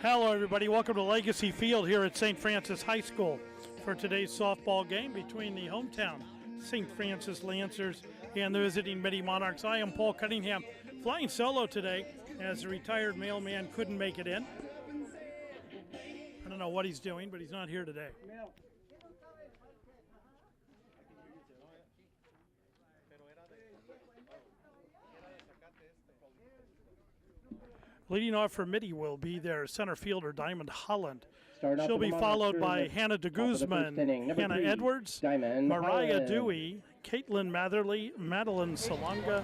Hello, everybody. Welcome to Legacy Field here at St. Francis High School for today's softball game between the hometown St. Francis Lancers and the visiting Mitty Monarchs. I am Paul Cunningham, flying solo today as the retired mailman couldn't make it in. I don't know what he's doing, but he's not here today. Leading off for Mitty will be their center fielder, Diamond Holland. She'll be followed by Hannah de Guzman, Hannah Edwards, Mariah Dewey, Caitlin Matherly, Madeline Salonga,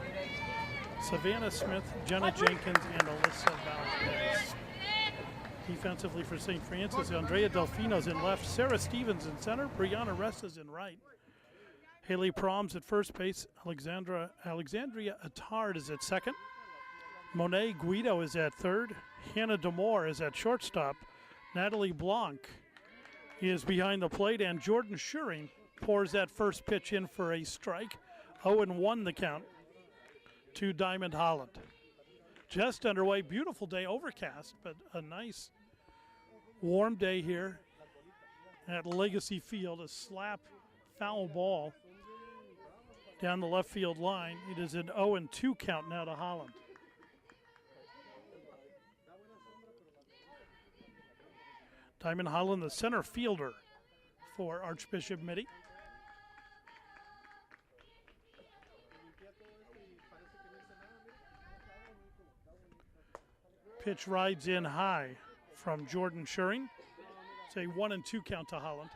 Savannah Smith, Jenna Jenkins, and Alyssa Valdez. Defensively for St. Francis, Andrea Delfino's in left, Sarah Stevens in center, Brianna Ressa's in right. Haley Proms at first base, Alexandria Attard is at second. Monet Guido is at third. Hannah Demore is at shortstop. Natalie Blanc is behind the plate, and Jordan Schuring pours that first pitch in for a strike. 0-1 the count to Diamond Holland. Just underway, beautiful day, overcast, but a nice warm day here at Legacy Field. A slap foul ball down the left field line. It is an 0-2 count now to Holland. Diamond Holland, the center fielder for Archbishop Mitty. Pitch rides in high from Jordan Schuring. It's a 1-2 count to Holland.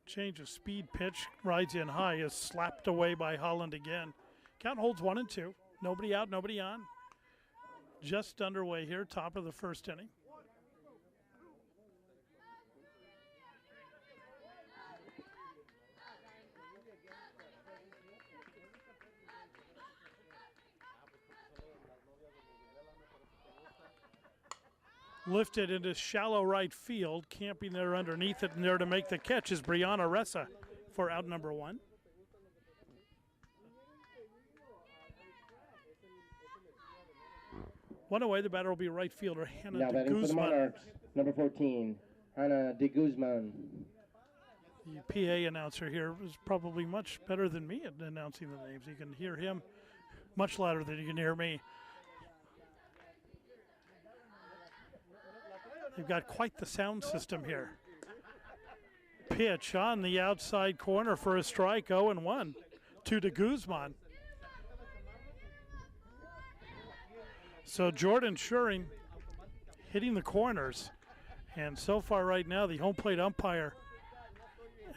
Change of speed pitch, rides in high, is slapped away by Holland again. Count holds 1-2. Nobody out, nobody on. Just underway here, top of the first inning. Lifted into shallow right field, camping there underneath it, and there to make the catch is Brianna Ressa for out number one. One away, the batter will be right fielder Hannah de Guzman. Now batting for the Monarchs, number 14, Hannah de Guzman. The PA announcer here is probably much better than me at announcing the names. You can hear him much louder than you can hear me. They've got quite the sound system here. Pitch on the outside corner for a strike, 0-1 to de Guzman. So Jordan Schuring hitting the corners. And so far right now, the home plate umpire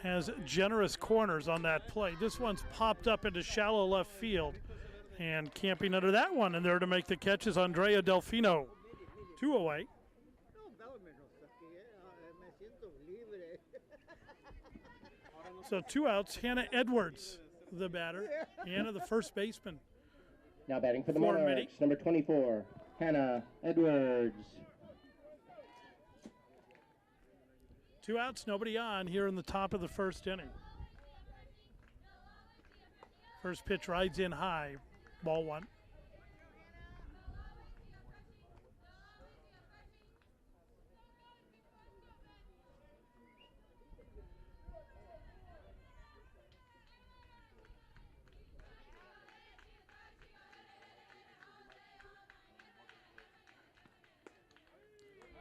has generous corners on that play. This one's popped up into shallow left field. And camping under that one, and there to make the catch is Andrea Delfino. 2 away. So 2 outs, Hannah Edwards, the batter, Hannah, the first baseman. Now batting for the Monarchs, number 24, Hannah Edwards. 2 outs, nobody on here in the top of the first inning. First pitch rides in high, ball 1.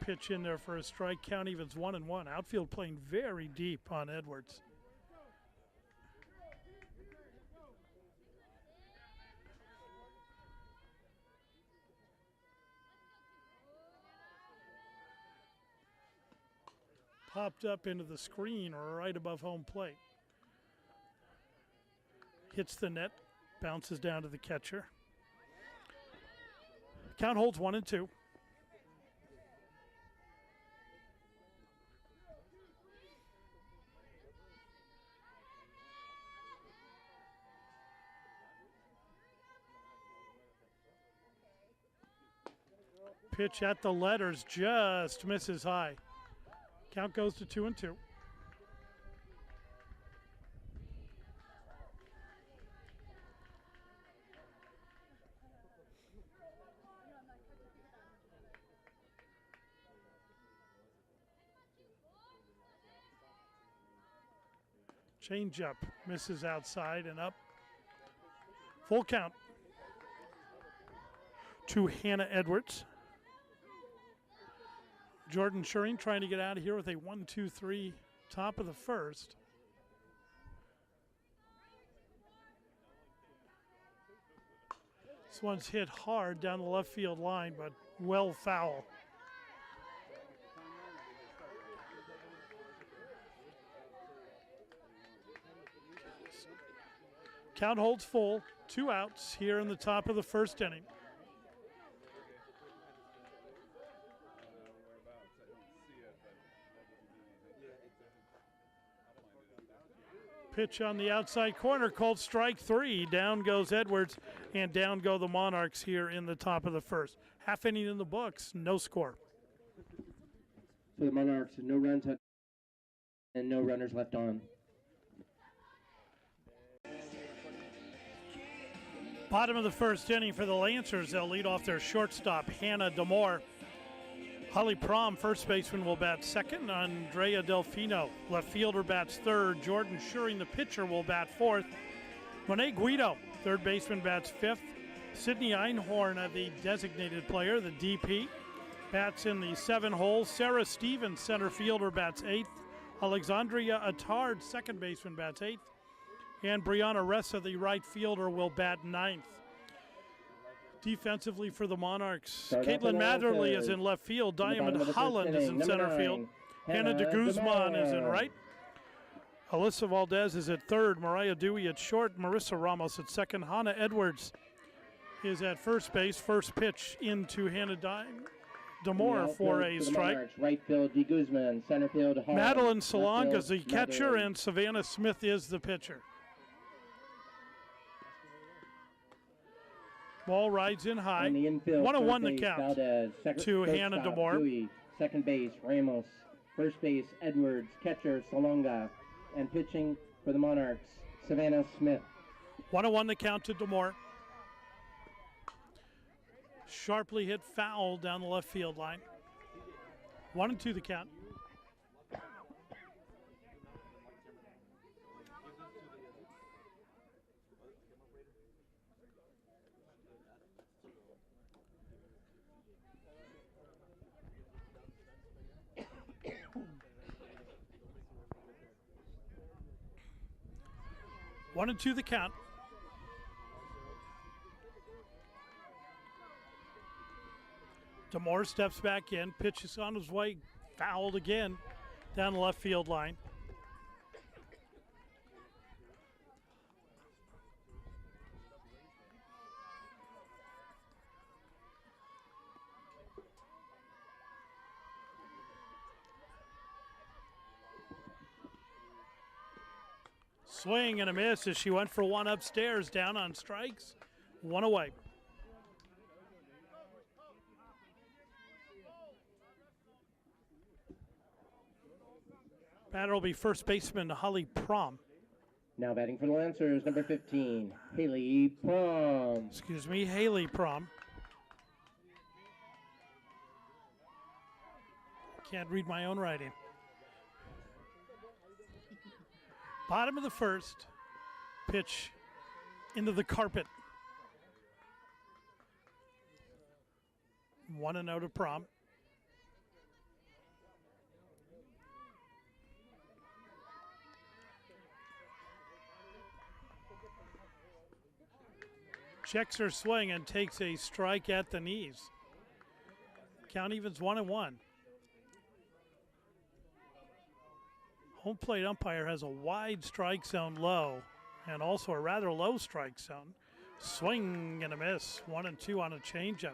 Pitch in there for a strike, count evens 1-1. Outfield playing very deep on Edwards. Popped up into the screen right above home plate. Hits the net, bounces down to the catcher. Count holds 1-2. Pitch at the letters, just misses high. Count goes to 2-2. Change up, misses outside and up. Full count to Hannah Edwards. Jordan Schuring trying to get out of here with a 1-2-3 top of the first. This one's hit hard down the left field line, but well foul. Count holds full, 2 outs here in the top of the first inning. Pitch on the outside corner, called strike 3. Down goes Edwards, and down go the Monarchs here in the top of the first. Half inning in the books, no score. For the Monarchs, no runs and no runners left on. Bottom of the first inning for the Lancers. They'll lead off their shortstop, Hannah Demore. Holly Prom, first baseman, will bat second. Andrea Delfino, left fielder, bats third. Jordan Schuring, the pitcher, will bat fourth. Monet Guido, third baseman, bats fifth. Sydney Einhorn, the designated player, the DP, bats in the 7 hole. Sarah Stevens, center fielder, bats eighth. Alexandria Attard, second baseman, bats eighth. And Brianna Ressa, the right fielder, will bat ninth. Defensively for the Monarchs, Caitlin Matherly is in left field. Diamond Holland is in center field. Hannah de Guzman is in right. Alyssa Valdez is at third. Mariah Dewey at short. Marissa Ramos at second. Hannah Edwards is at first base. First pitch into Hannah Demore for a strike. Right field, de Guzman. Center field, Holland. Madeline Salonga is the catcher, and Savannah Smith is the pitcher. Ball rides in high. 1-1 the count Valdez, to Hannah Demore. Dewey, second base, Ramos. First base, Edwards. Catcher, Salonga. And pitching for the Monarchs, Savannah Smith. 1-1 the count to Demore. Sharply hit foul down the left field line. 1-2 the count. One and two the count. Demore steps back in, pitches on his way, fouled again down the left field line. Swing and a miss as she went for one upstairs, down on strikes, one away. Batter will be first baseman Holly Prom. Now batting for the Lancers, number 15, Haley Prom. Excuse me, Haley Prom. Can't read my own writing. Bottom of the first, pitch into the carpet. 1-0 to Prom. Checks her swing and takes a strike at the knees. Count evens 1-1. Home plate umpire has a wide strike zone low and also a rather low strike zone. Swing and a miss. 1-2 on a changeup.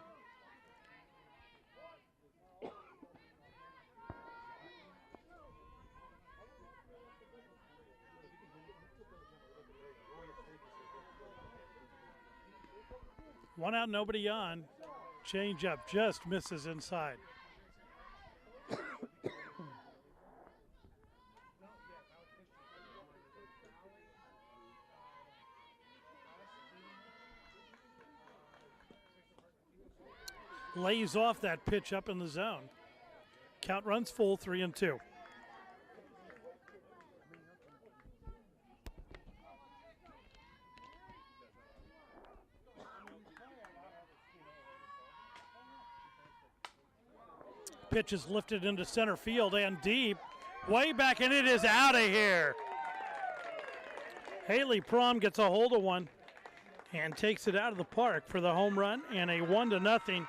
One out, nobody on. Changeup just misses inside. Lays off that pitch up in the zone. Count runs full, 3-2. Pitch is lifted into center field and deep, way back, and it is out of here. Haley Prom gets a hold of one and takes it out of the park for the home run and a 1-0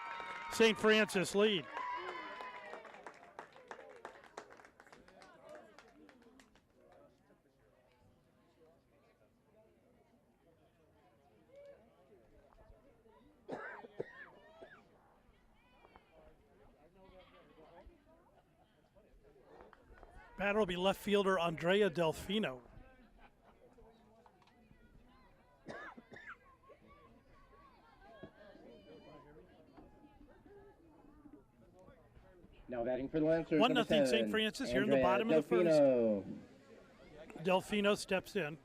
St. Francis lead. Batter will be left fielder Andrea Delfino. Now batting for the Lancers. 1-0 St. Francis here in the bottom of the first. Delfino steps in.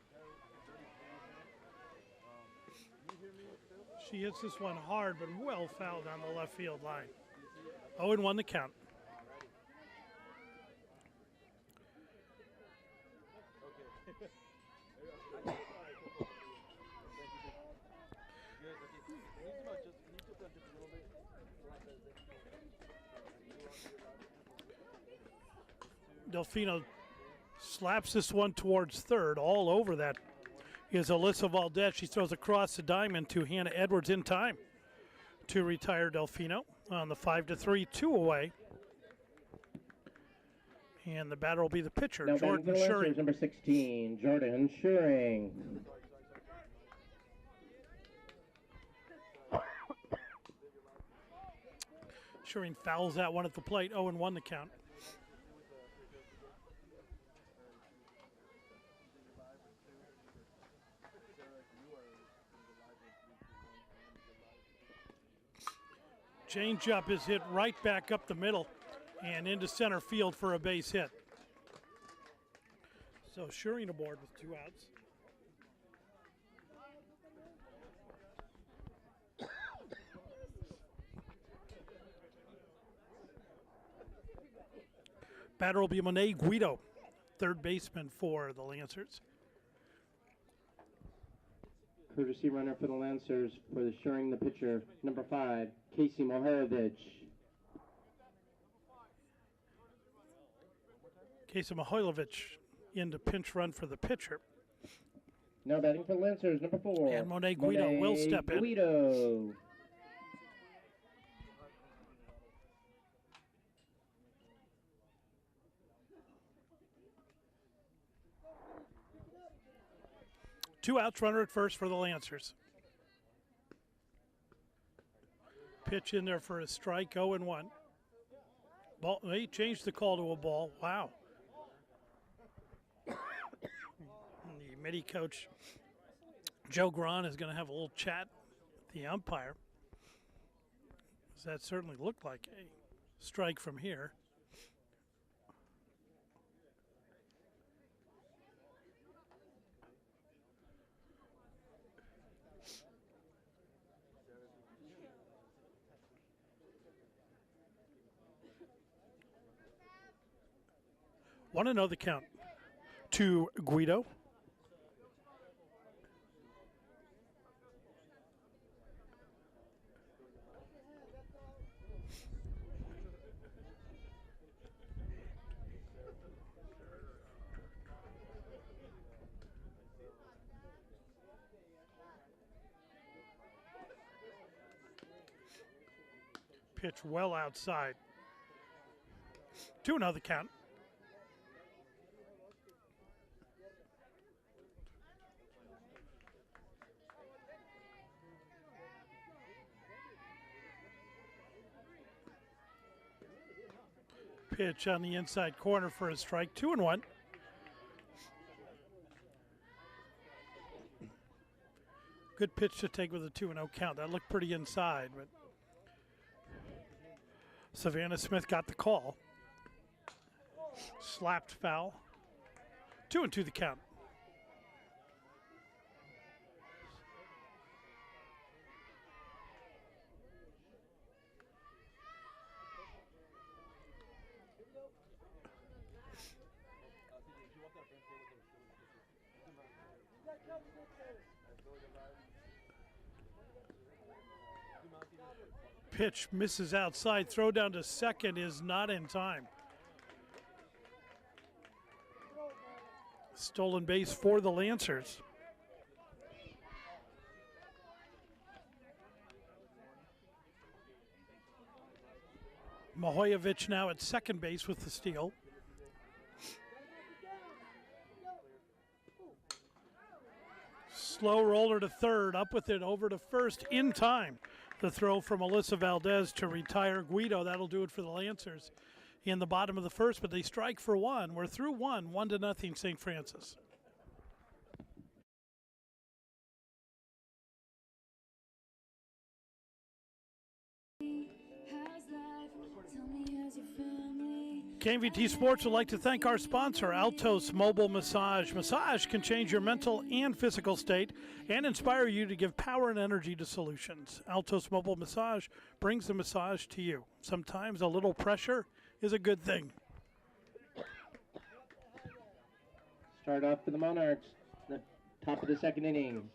She hits this one hard, but well fouled on the left field line. 0-1 the count. Delfino slaps this one towards third. All over that is Alyssa Valdez. She throws across the diamond to Hannah Edwards in time to retire Delfino on the 5-3, 2 away. And the batter will be the pitcher, now Jordan Schuring. Number 16, Jordan Schuring. Schuring fouls that one at the plate. 0-1 the count. Changeup is hit right back up the middle and into center field for a base hit. So Schuring aboard with 2 outs. Batter will be Monet Guido, third baseman for the Lancers. Courtesy runner for the Lancers for the Schuring, the pitcher, number 5, Casey Mohorovic. Casey Mohorovic into pinch run for the pitcher. Now batting for the Lancers, number 4. And Monet Guido will step in. Guido. Two outs, runner at first for the Lancers. Pitch in there for a strike, 0-1. Ball, he changed the call to a ball. Wow. The Mitty coach, Joe Grahn, is going to have a little chat with the umpire. That certainly looked like a strike from here. Want to know the count to Guido. Pitch well outside. 2-0 the count. Pitch on the inside corner for a strike, 2-1. Good pitch to take with a 2-0 count. That looked pretty inside, but Savannah Smith got the call. Slapped foul. 2-2 the count. Pitch misses outside. Throw down to second is not in time. Stolen base for the Lancers. Mahoyevich now at second base with the steal. Slow roller to third, up with it over to first in time. The throw from Alyssa Valdez to retire Guido. That'll do it for the Lancers in the bottom of the first, but they strike for one. We're through 1-0 St. Francis. KMVT Sports would like to thank our sponsor, Altos Mobile Massage. Massage can change your mental and physical state and inspire you to give power and energy to solutions. Altos Mobile Massage brings the massage to you. Sometimes a little pressure is a good thing. Start off for the Monarchs, the top of the second inning.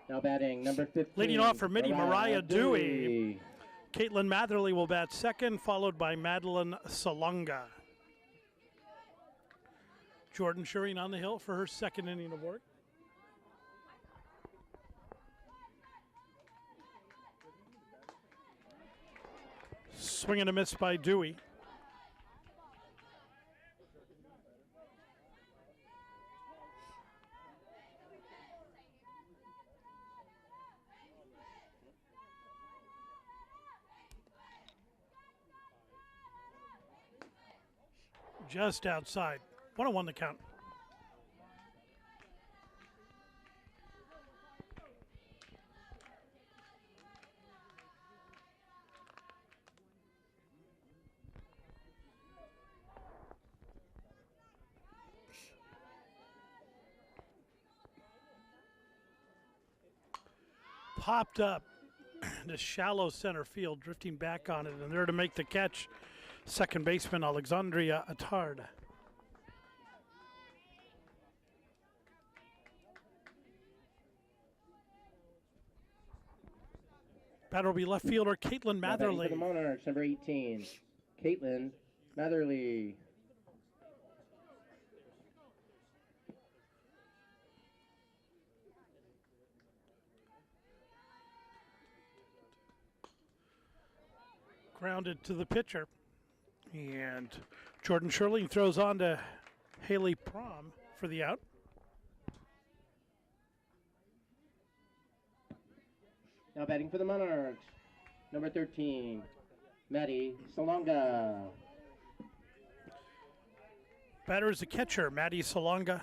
Now batting, number 15. Leading off for Mitty, Mariah Dewey. Caitlin Matherly will bat second, followed by Madeline Salonga. Jordan Schuring on the hill for her second inning of work. Swing and a miss by Dewey. Just outside. 1-1 the count. Popped up to shallow center field, drifting back on it, and there to make the catch, second baseman Alexandria Attard. Batter will be left fielder Caitlin Matherly. For the Monarchs, number 18, Caitlin Matherly. Grounded to the pitcher. And Jordan Sherling throws on to Haley Prom for the out. Now batting for the Monarchs, number 13, Maddie Salonga. Batter is the catcher, Maddie Salonga.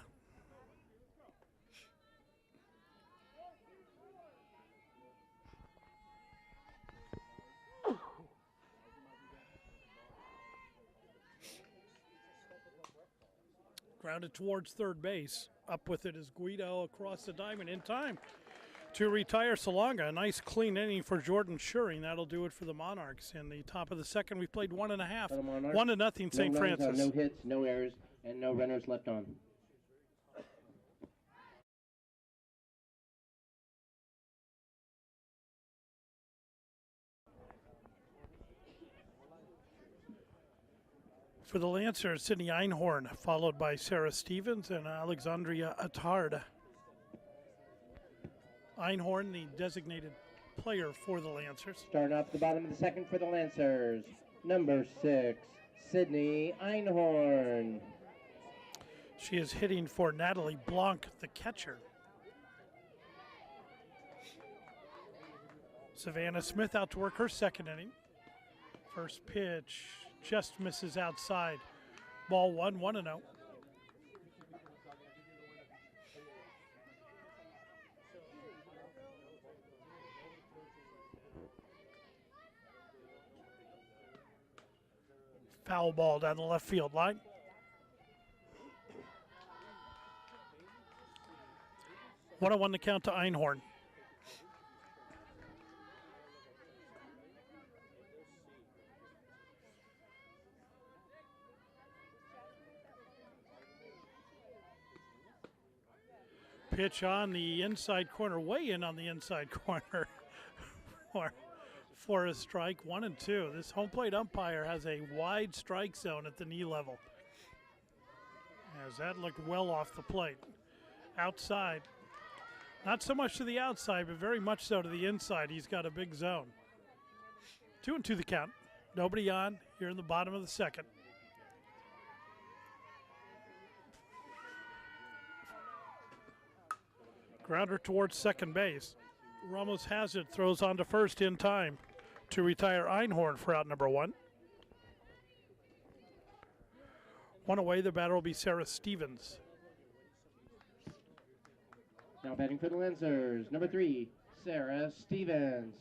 Grounded towards third base. Up with it is Guido across the diamond in time to retire Salonga. A nice clean inning for Jordan Schuring. That'll do it for the Monarchs. In the top of the second, we played 1.5. 1-0 St. Francis. No hits, no errors, and no runners left on. For the Lancers, Sydney Einhorn, followed by Sarah Stevens and Alexandria Attard. Einhorn, the designated player for the Lancers. Starting off the bottom of the second for the Lancers, number 6, Sydney Einhorn. She is hitting for Natalie Blanc, the catcher. Savannah Smith out to work her second inning. First pitch just misses outside. Ball 1-0. Foul ball down the left field line. One on one to count to Einhorn. Pitch on the inside corner, way in on the inside corner for a strike, 1-2. This home plate umpire has a wide strike zone at the knee level, as that looked well off the plate. Outside, not so much to the outside, but very much so to the inside. He's got a big zone. 2-2 the count. Nobody on here in the bottom of the second. Grounder towards second base. Ramos has it, throws on to first in time to retire Einhorn for out number one. One away, the batter will be Sarah Stevens. Now batting for the Lancers, number 3, Sarah Stevens.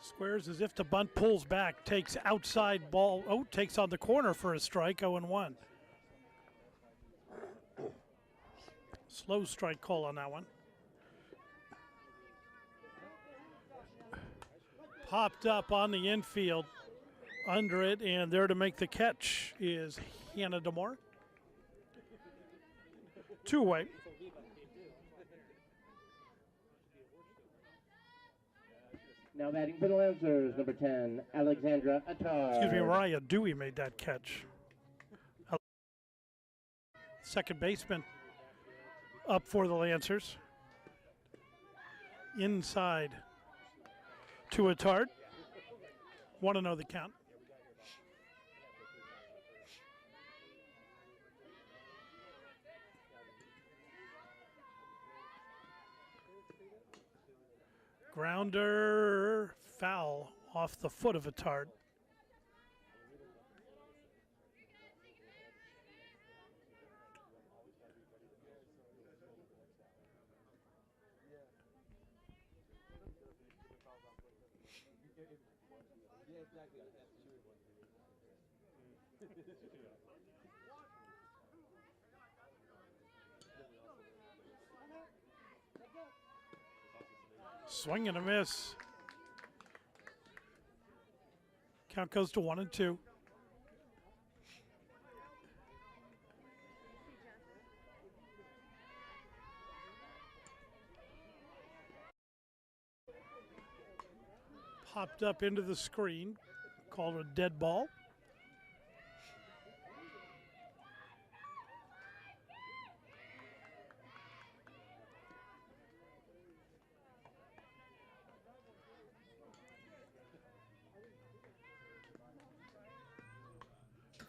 Squares as if to bunt, pulls back, takes outside ball. Oh, takes on the corner for a strike, 0-1. Slow strike call on that one. Popped up on the infield, under it, and there to make the catch is Hannah DeMore. 2 away. Now batting for the Lancers, number 10, Alexandra Attar. Excuse me, Mariah Dewey made that catch. Second baseman up for the Lancers. Inside to Attard. 1-0 the count. Grounder, foul off the foot of Attard. Swing and a miss. Count goes to 1-2. Popped up into the screen, called a dead ball.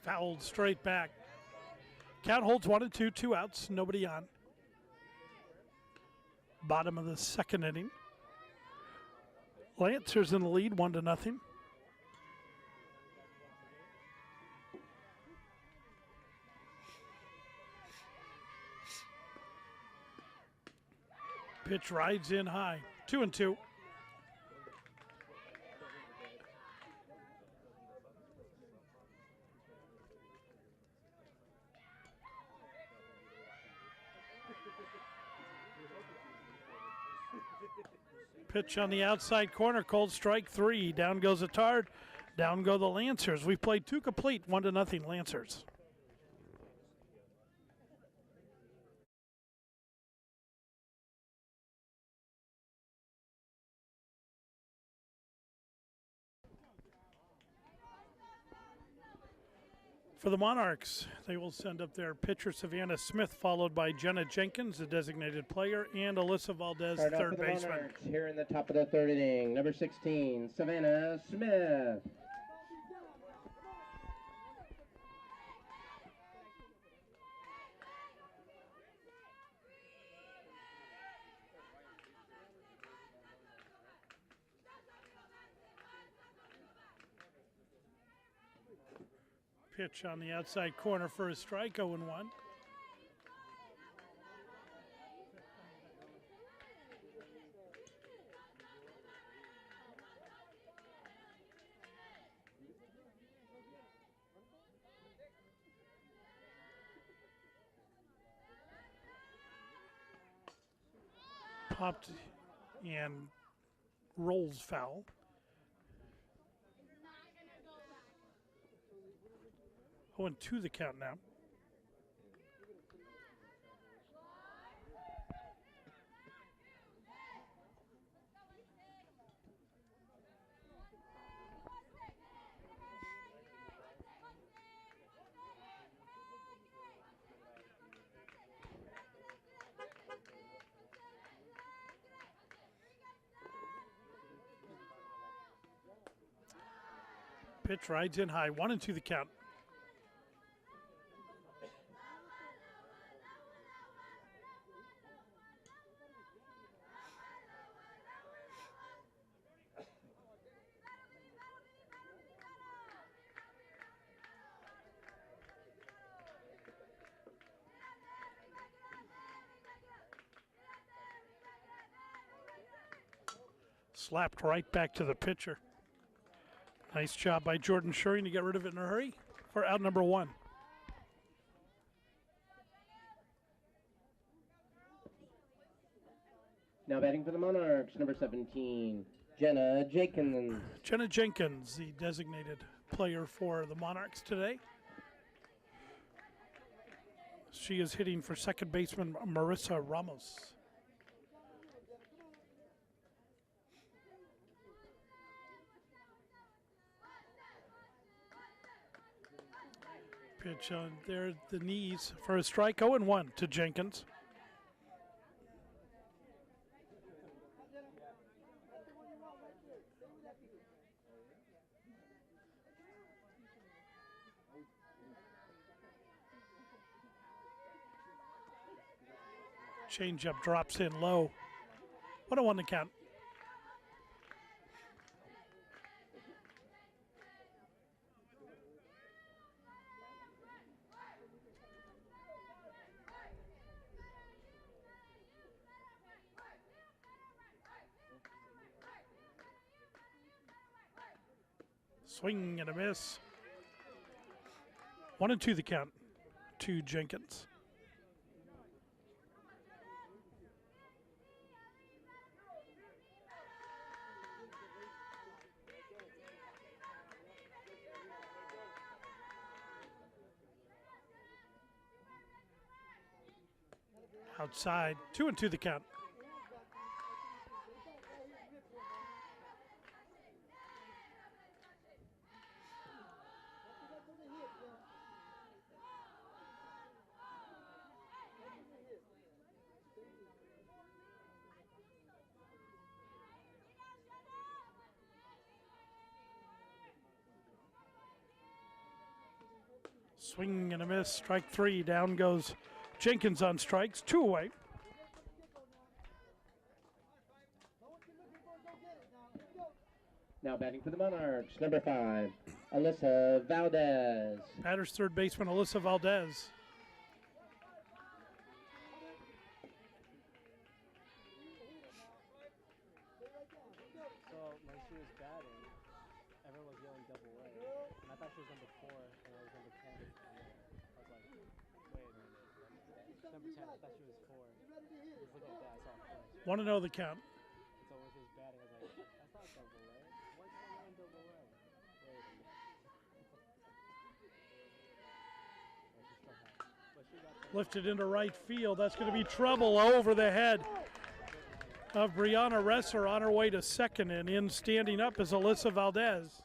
Fouled straight back. Count holds 1-2, 2 outs, nobody on. Bottom of the second inning. Lancers in the lead, 1-0. Pitch rides in high, 2-2. Pitch on the outside corner, cold strike 3. Down goes Attard. Down go the Lancers. We've played 2 complete, 1-0 Lancers. For the Monarchs, they will send up their pitcher, Savannah Smith, followed by Jenna Jenkins, the designated player, and Alyssa Valdez, third baseman. Monarchs here in the top of the third inning, number 16, Savannah Smith. Pitch on the outside corner for a strike, 0-1. Popped and rolls foul. Oh, and 2 the count now. Pitch rides in high, 1-2 the count. Slapped right back to the pitcher. Nice job by Jordan Shuring to get rid of it in a hurry for out number 1. Now batting for the Monarchs, number 17, Jenna Jenkins. Jenna Jenkins, the designated player for the Monarchs today. She is hitting for second baseman Marissa Ramos. Pitch on there, the knees for a strike, 0-1 to Jenkins. Changeup drops in low. 1-1 to count. Swing and a miss. 1-2 the count to Jenkins. Outside, 2-2 the count. Swing and a miss, strike 3, down goes Jenkins on strikes, 2 away. Now batting for the Monarchs, number 5, Alyssa Valdez. Batter's third baseman, Alyssa Valdez. So when she was batting, everyone was yelling double A, and I thought she was number 4, and I was number 10. And I was like, wait a minute. Number 10, I thought she was 4. Just looking at that, I saw a flash. Want to know the count. So when she was batting, I was like, that's not double A. Why is she yelling double A? Wait a minute. But she got Lifted into right field. That's going to be trouble over the head of Brianna Resser on her way to second, and in standing up is Alyssa Valdez.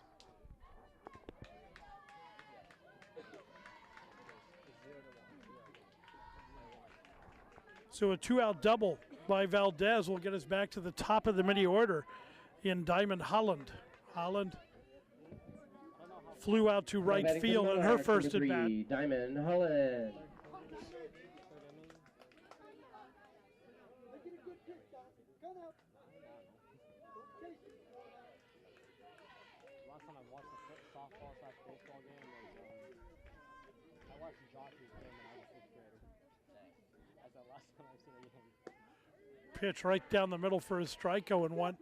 So a 2-out double by Valdez will get us back to the top of the Mitty order in Diamond Holland. Holland flew out to right field in her first at bat. Diamond Holland. last time I watched a softball/baseball game was last time I've seen a game. Pitch right down the middle for a strike, 0-1.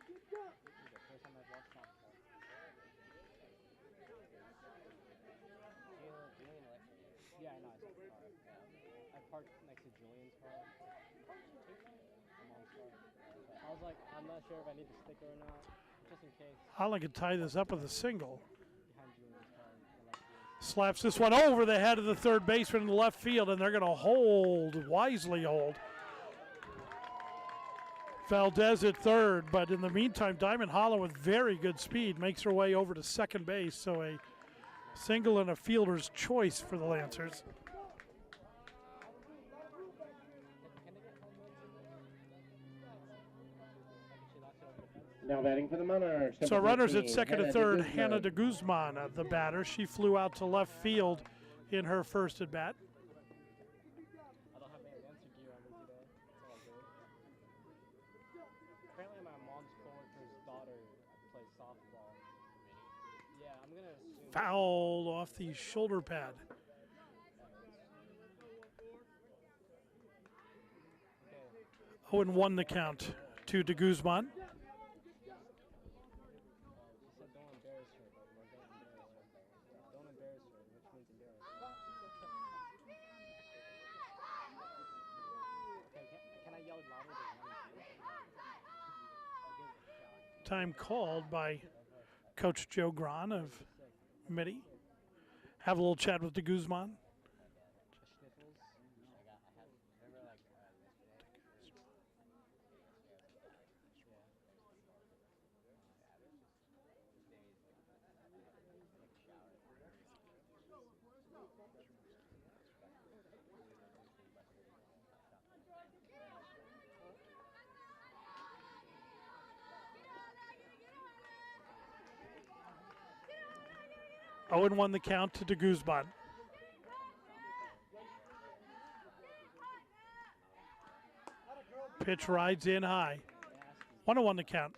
This is the first time I've watched softball. Yeah, I know. I saw the car. I parked next to Julian's car. My mom's car. I was like, I'm not sure if I need the sticker or not, just in case. Holland could tie this up with a single. Behind Julian's car in the left field. Slaps this one over the head of the third baseman in the left field, and they're going to hold, wisely hold. Valdez at third, but in the meantime, Diamond Holland with very good speed makes her way over to second base, so a single and a fielder's choice for the Lancers. Now batting for the Monarchs. So runners at 15, second and Hannah third, de Hannah de Guzman, the batter. She flew out to left field in her first at bat. I don't have any answer gear on me today. It's all good. Apparently my mom's coworker's daughter plays softball. Yeah, I'm gonna assume. Fouled off the shoulder pad. Okay. 0-1 the count to de Guzman. She said don't embarrass her, but we're gonna embarrass her. Don't embarrass her, which means embarrass her. Okay, can I yell it louder than one? I'll give it a shot. Time called by Coach Joe Gran of Mitty. Have a little chat with de Guzman. Sniffles. Yeah. 0-1 the count to de Guzman. Pitch rides in high. 1-1 the count.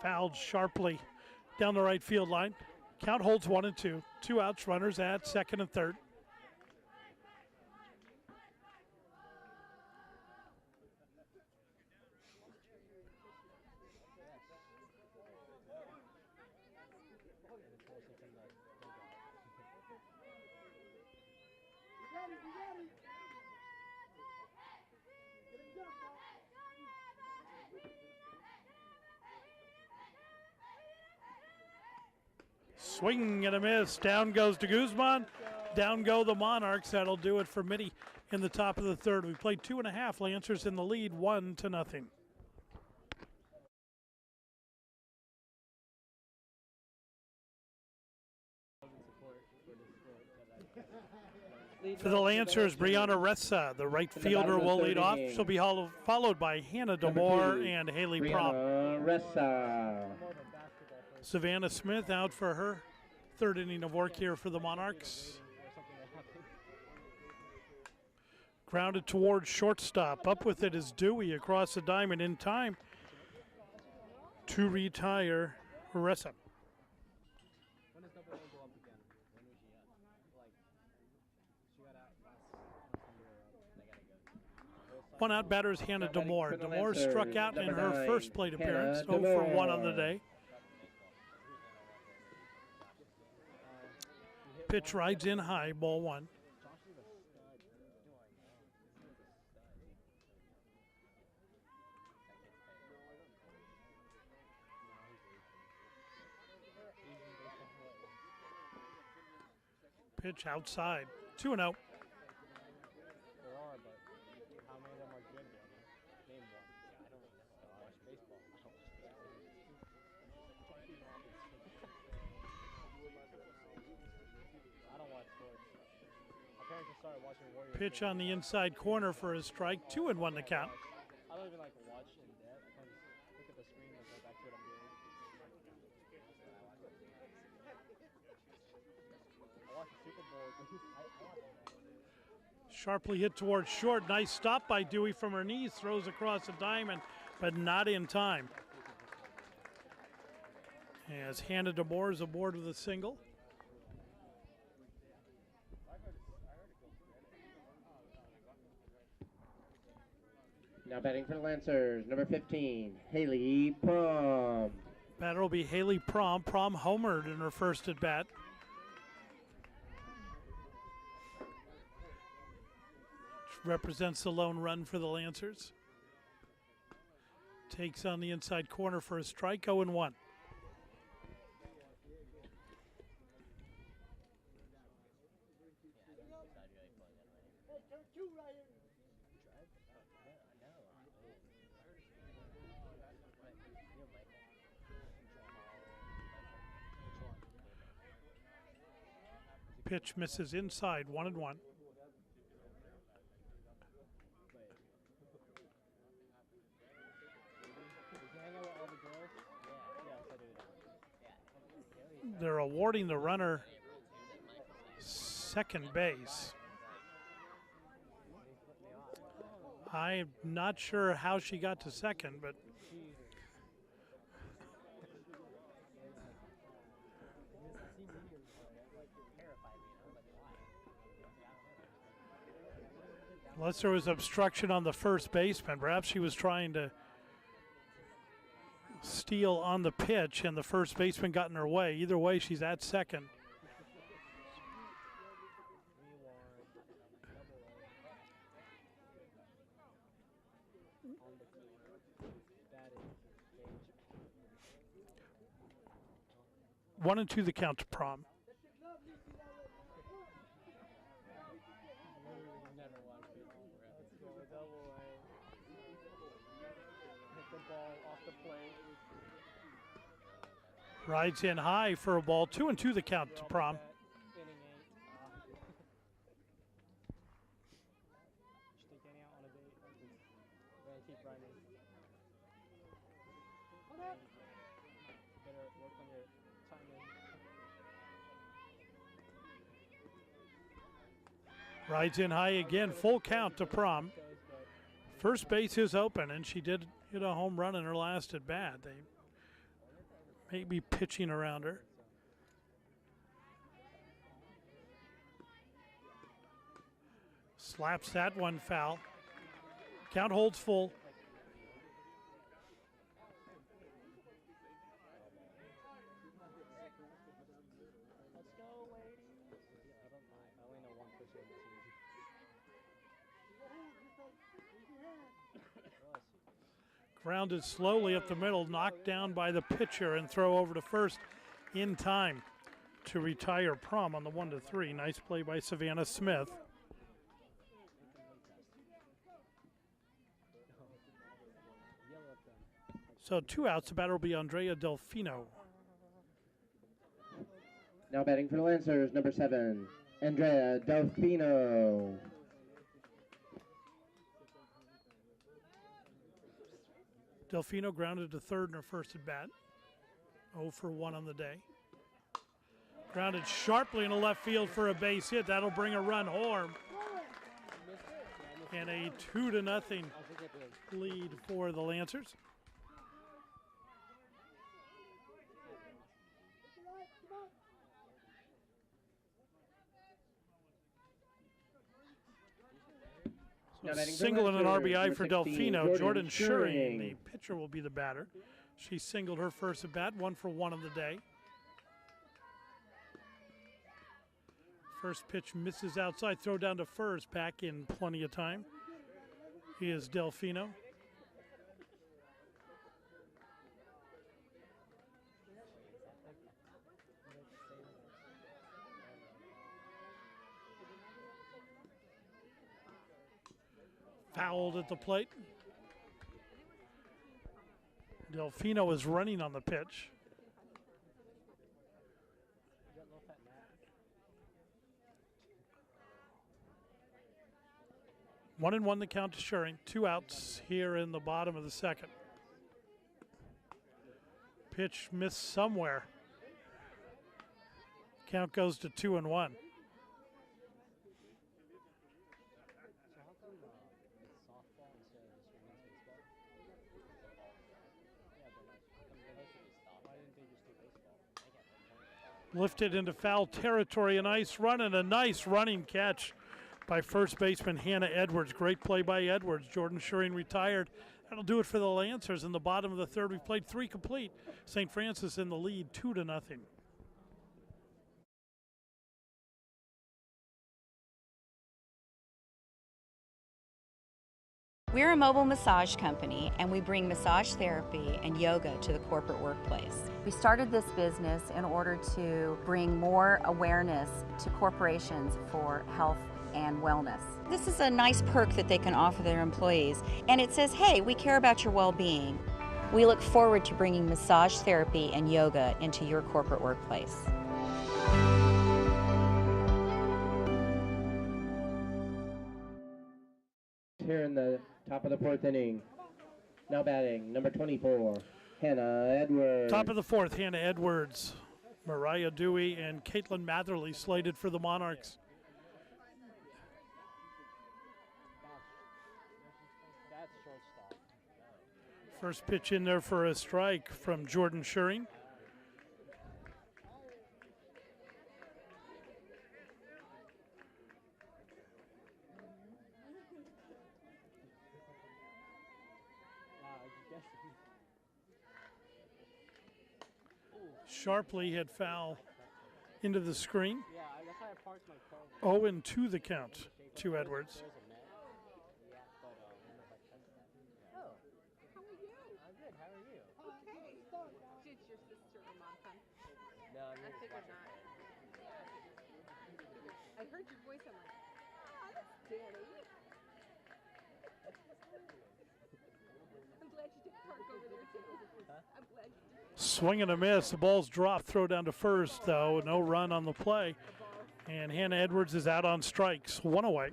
Fouled sharply down the right field line. Count holds 1-2. 2 outs, runners at second and third. Swing and a miss. Down goes de Guzman. Down go the Monarchs. That'll do it for Mitty in the top of the third. We played 2.5. Lancers in the lead, 1-0. For the Lancers, Brianna Ressa, the right fielder, will lead off. She'll be followed by Hannah Demore and Haley Prop. Ressa. Savannah Smith out for her third inning of work here for the Monarchs. Grounded towards shortstop. Up with it is Dewey across the diamond in time to retire Ressa. When does double A go up again? When was she at? Like, she got out last. One out batter is Hannah Demore. Demore Lancers, struck out in number her 9, first plate appearance. Hannah 0 for 1 on the Demore. day. Pitch rides in high, ball 1. Pitch outside, 2-0. There are, but how many of them are good? Name one. I don't watch baseball. I don't watch sports. My parents just started watching Warriors. Pitch on the inside corner for a strike, 2-1 the count. I don't even like watch in depth. I kind of just look at the screen and go back to what I'm doing. I watch Sharply hit towards short. Nice stop by Dewey from her knees. Throws across the diamond, but not in time. As Hannah DeMoore is aboard with a single. Now batting for the Lancers, number 15, Haley Prom. Batter will be Haley Prom. Prom homered in her first at bat. Represents the lone run for the Lancers. Takes on the inside corner for a strike, 0-1. Pitch misses inside, 1-1. They're awarding the runner second base. I'm not sure how she got to second, but unless there was obstruction on the first baseman, perhaps she was trying to steal on the pitch and the first baseman got in her way. Either way, she's at second. One and two the count to Prom. Rides in high for a ball. 2-2 the count to Prom. Rides in high again. Full count to Prom. First base is open, and she did hit a home run in her last at bat. They may be pitching around her. Slaps that one foul. Count holds full. Grounded slowly up the middle, knocked down by the pitcher, and throw over to first in time to retire Prom on the 1-3. Nice play by Savannah Smith. So 2 outs. The batter will be Andrea Delfino. Now batting for the Lancers, number 7, Andrea Delfino. Delfino grounded to third in her first at bat. 0 for 1 on the day. Grounded sharply in the left field for a base hit. That'll bring a run home. And a 2-0 lead for the Lancers. Single and an RBI for Delfino. Jordan Schuring, the pitcher, will be the batter. She singled her first at bat, 1 for 1 on the day. First pitch misses outside, throw down to first, back in plenty of time. He is Delfino. Fouled at the plate. Delfino is running on the pitch. One and one the count to Schuring. 2 outs here in the bottom of the second. Pitch missed somewhere. Count goes to 2-1. Lifted into foul territory. A nice run and a nice running catch by first baseman Hannah Edwards. Great play by Edwards. Jordan Schuring retired. That'll do it for the Lancers in the bottom of the third. We've played 3 complete. St. Francis in the lead, 2-0. We're a mobile massage company, and we bring massage therapy and yoga to the corporate workplace. We started this business in order to bring more awareness to corporations for health and wellness. This is a nice perk that they can offer their employees, and it says, hey, we care about your well-being. We look forward to bringing massage therapy and yoga into your corporate workplace. Here in the top of the 4th inning. Now batting, number 24, Hannah Edwards. Top of the 4th, Hannah Edwards, Mariah Dewey, and Caitlin Matherly slated for the Monarchs. That's shortstop. First pitch in there for a strike from Jordan Schuring. Sharply hit foul into the screen. Yeah, that's why I parked my car. 0-2 the count to Edwards. There's a net. Yeah, but oh, how are you? I'm good. How are you? Okay. Did your sister or mom come? No, I figured not. I heard your voice. I'm like, oh, that's Danny. I'm glad you did park over there too. I'm glad you did. Swing and a miss. The ball's dropped. Throw down to first, though. No run on the play. And Hannah Edwards is out on strikes. 1 away.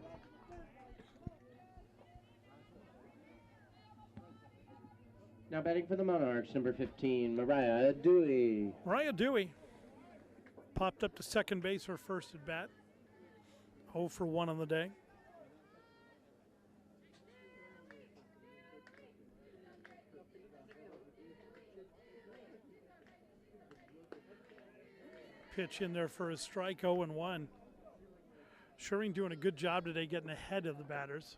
Now batting for the Monarchs, number 15, Mariah Dewey. Mariah Dewey popped up to second base her first at bat. 0 for 1 on the day. Pitch in there for a strike, 0-1. Schuring doing a good job today getting ahead of the batters.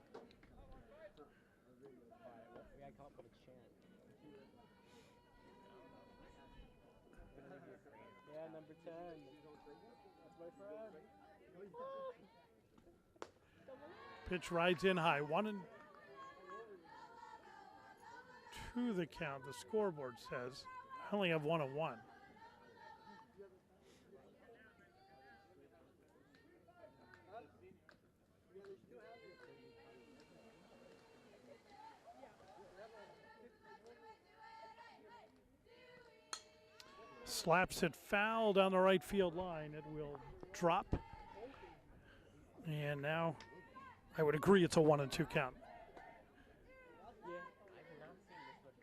we gotta come up with a chant. Yeah, number 10. That's my friend. Pitch rides in high. 1-2 the count, the scoreboard says. I only have 1-1. Slaps it foul down the right field line. It will drop. And now I would agree it's a 1-2 count. Yeah, I've not seen this look.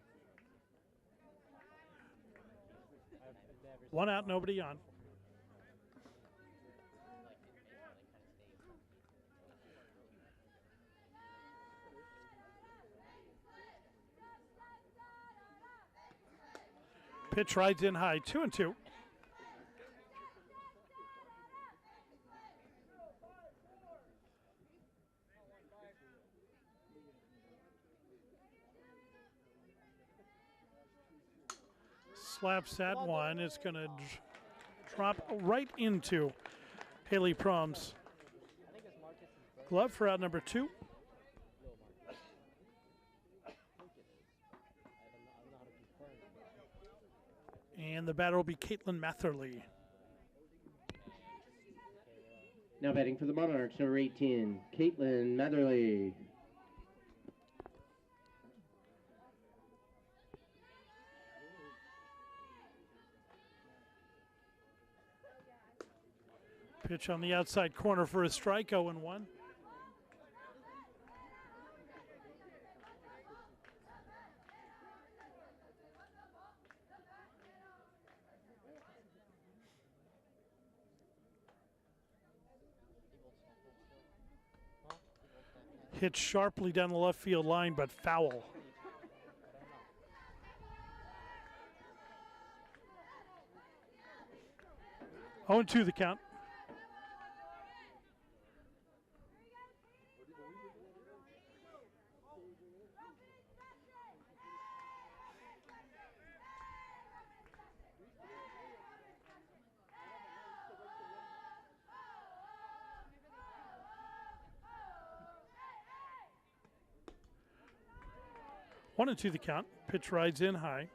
I've never seen 1 out, nobody on. Pitch rides in high, 2-2. Slaps that one. It's going to drop right into Haley Proms. Glove for out number 2. And the batter will be Caitlin Matherly. Now batting for the Monarchs, number 18, Caitlin Matherly. Pitch on the outside corner for a strike, 0-1. Hit sharply down the left field line, but foul. 0-2 the count. One and two the count. Pitch rides in high.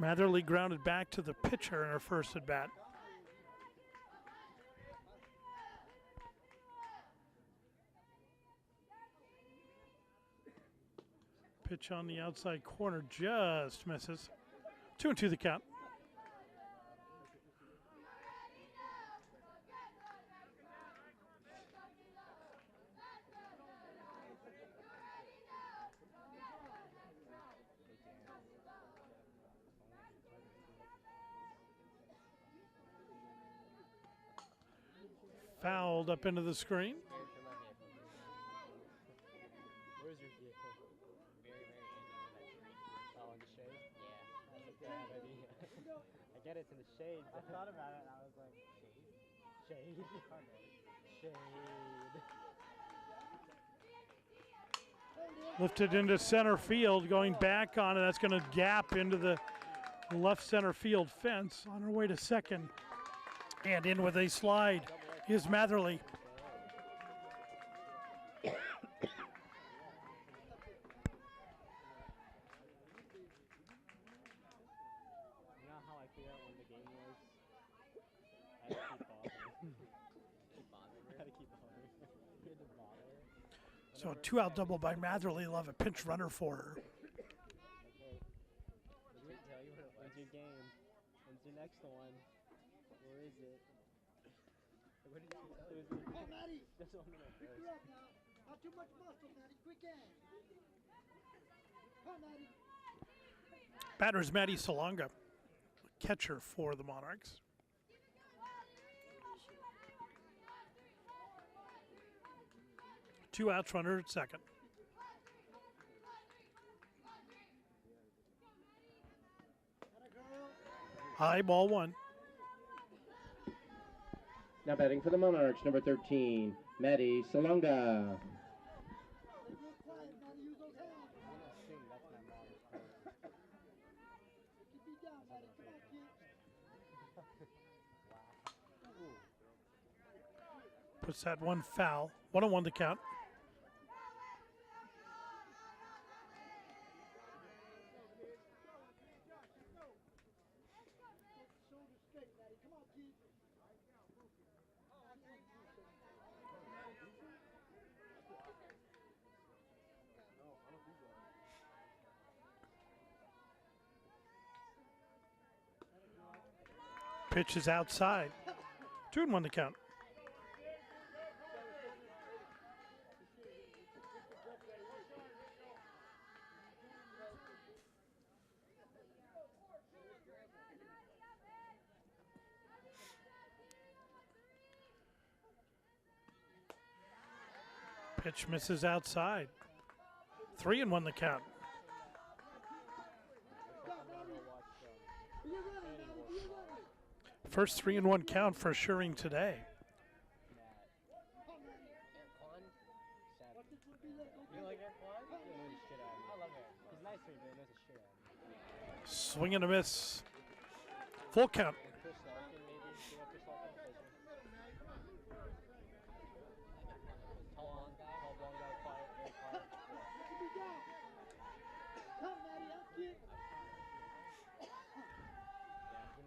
Matherly grounded back to the pitcher in her first at bat. Pitch on the outside corner just misses. 2-2 the count. Fouled up into the screen. Where's your vehicle? Oh, in the shade? Yeah. That's a bad idea. I get it's in the shade. I thought about it and I was like, shade? Shade. Lifted into center field, going back on it. That's going to gap into the left center field fence. On her way to second. And in with a slide is Matherly. You know how I feel when the game was? I had to keep bothering. I had to keep bothering. You had to bother. So a two-out double by Matherly. Love a pinch runner for her. Okay. Tell you when's your game? When's your next one? Where is it? What did you tell me? Oh, Matty! That's what I'm gonna Pick her up now. Not too much muscle, Matty. Quick hand. Come on, Matty. Batter's Maddie Salonga, catcher for the Monarchs. Two outs, runner at second. High ball one. Now batting for the Monarchs, number 13, Matty Salonga. Real quiet, Matty. Use those hands. I'm gonna assume that's my mom's car. Keep me down, Matty. Come on, kid. Puts that one foul. 1-1 to count. Shoulder straight, Matty. Come on, kid. Pitch is outside. 2-1 to count. Pitch misses outside. 3-1 the count. First 3-1 count for Schering today. You like Airplane? He annoys the shit out of me. I love Airplane. He's nice to me, but he annoys the shit out of me. Swing and a miss. Full count. Chris Larkin, maybe. You know Chris Larkin? Tall blonde guy, quiet, very quiet. Keep me down. Come, Matty. Up, kid.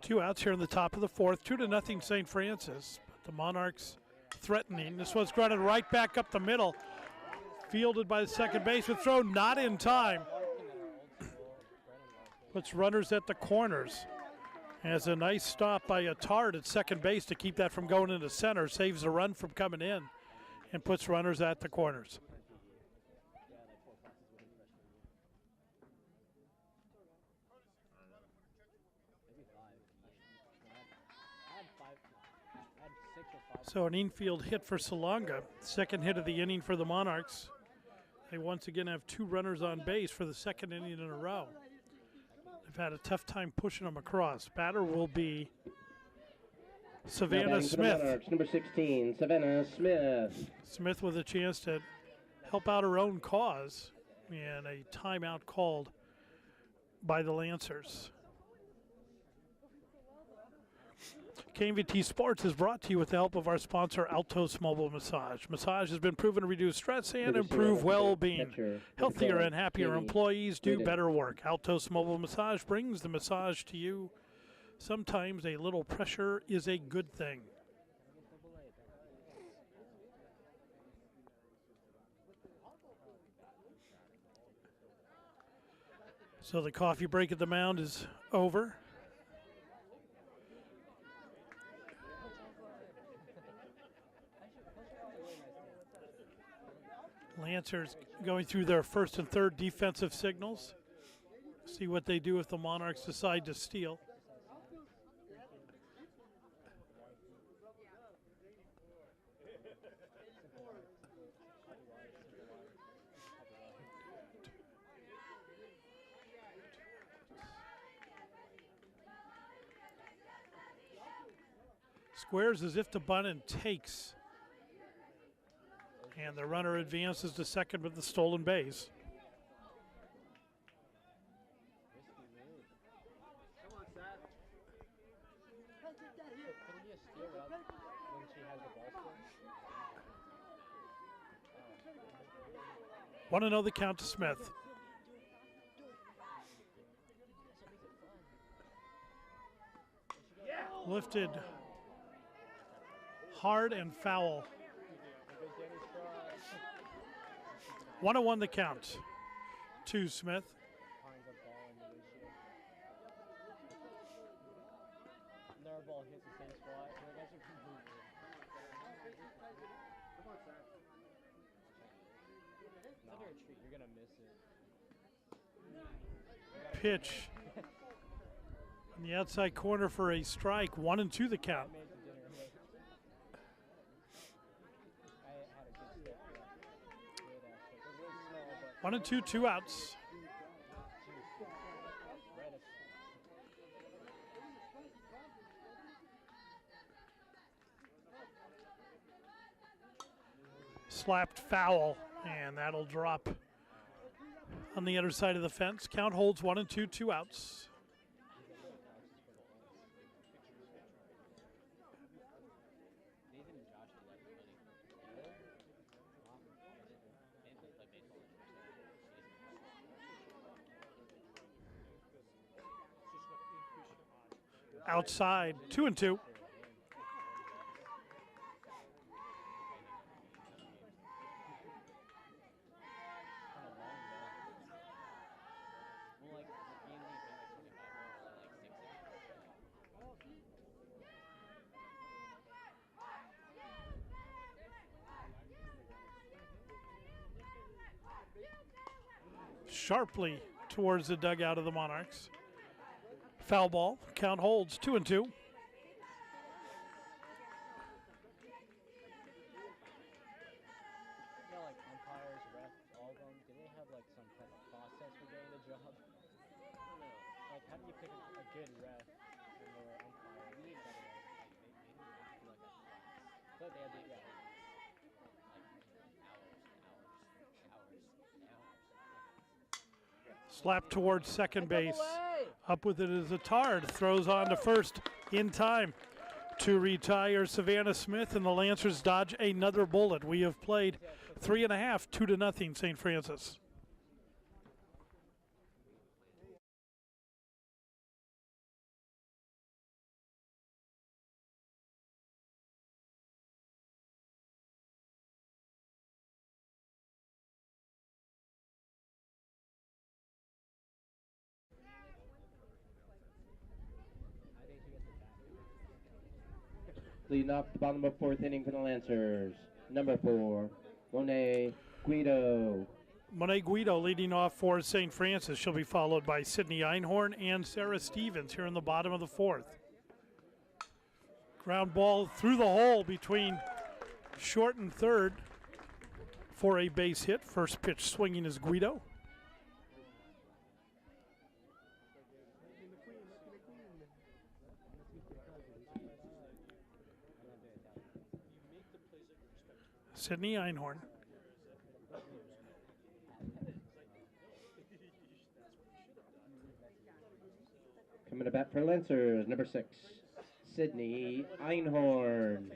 Two outs here in the top of the fourth. 2-0 St. Francis. But the Monarchs threatening. This one's grounded right back up the middle. Fielded by the second baseman. Throw not in time. Puts runners at the corners. Has a nice stop by Attard at second base to keep that from going into center. Saves a run from coming in. And puts runners at the corners. So an infield hit for Salonga. Second hit of the inning for the Monarchs. They once again have two runners on base for the second inning in a row. have had a tough time pushing them across. Batter will be Savannah Smith. Monarchs, number 16, Savannah Smith. Smith with a chance to help out her own cause, and a timeout called by the Lancers. KMVT Sports is brought to you with the help of our sponsor, Altos Mobile Massage. Massage has been proven to reduce stress and improve well-being. Healthier and happier employees do better work. Altos Mobile Massage brings the massage to you. Sometimes a little pressure is a good thing. So the coffee break at the mound is over. Lancers going through their first and third defensive signals. See what they do if the Monarchs decide to steal. Squares as if to bunt and takes. And the runner advances to second with the stolen base. Want to know the count to Smith. Lifted hard and foul. 1-1 the count to Smith. Pitch on the outside corner for a strike. 1-2 the count. 1-2, 2 outs. Slapped foul, and that'll drop on the other side of the fence. Count holds 1-2, 2 outs. Outside, 2-2. Sharply towards the dugout of the Monarchs. Foul ball, count holds 2-2. Slapped towards second base. Up with it is Attard. Throws on to first in time to retire Savannah Smith, and the Lancers dodge another bullet. We have played 3.5, 2-0 St. Francis. Leading off the bottom of fourth inning for the Lancers, number 4, Monet Guido. Monet Guido leading off for St. Francis. She'll be followed by Sydney Einhorn and Sarah Stevens here in the bottom of the fourth. Ground ball through the hole between short and third for a base hit. First pitch swinging is Guido. Sydney Einhorn. Coming to bat for Lancers, number 6, Sydney Einhorn.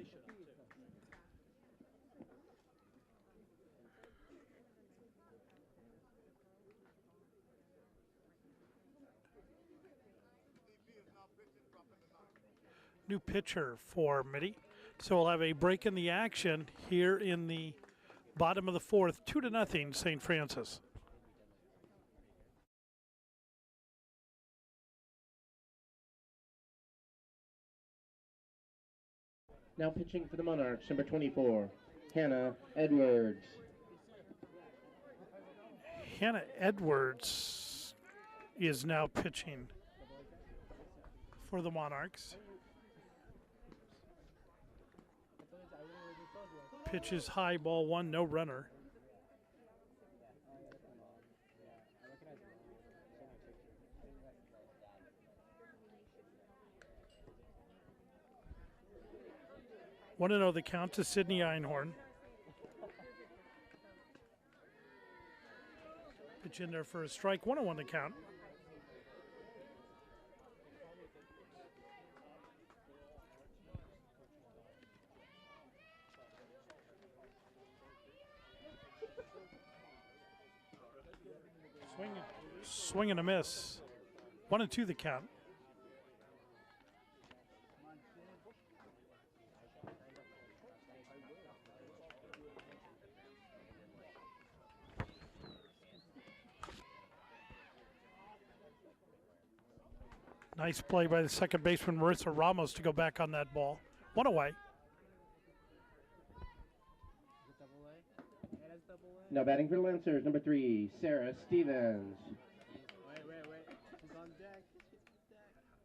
New pitcher for Mitty. So we'll have a break in the action here in the bottom of the 4th, 2-0 St. Francis. Now pitching for the Monarchs, number 24, Hannah Edwards. Hannah Edwards is now pitching for the Monarchs. Pitches high, ball 1, no runner. Want to know the count to Sydney Einhorn. Pitch in there for a strike, 1-1 the count. Swing and a miss. 1-2 the count. Nice play by the second baseman, Marissa Ramos, to go back on that ball. 1 away. Now batting for the Lancers, number 3, Sarah Stevens. Wait. Who's on deck?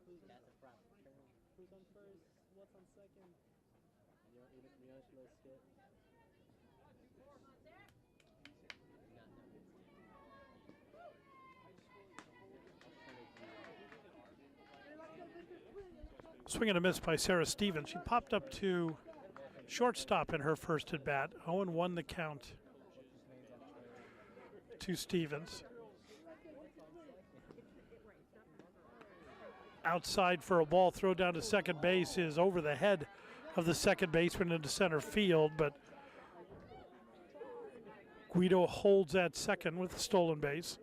Who's at the front? Who's on first? What's on second? Swing and a miss by Sarah Stevens. She popped up to shortstop in her first at bat. 0-1 the count to Stevens. Outside for a ball. Throw down to second base is over the head of the second baseman into center field, but Guido holds at second with a stolen base.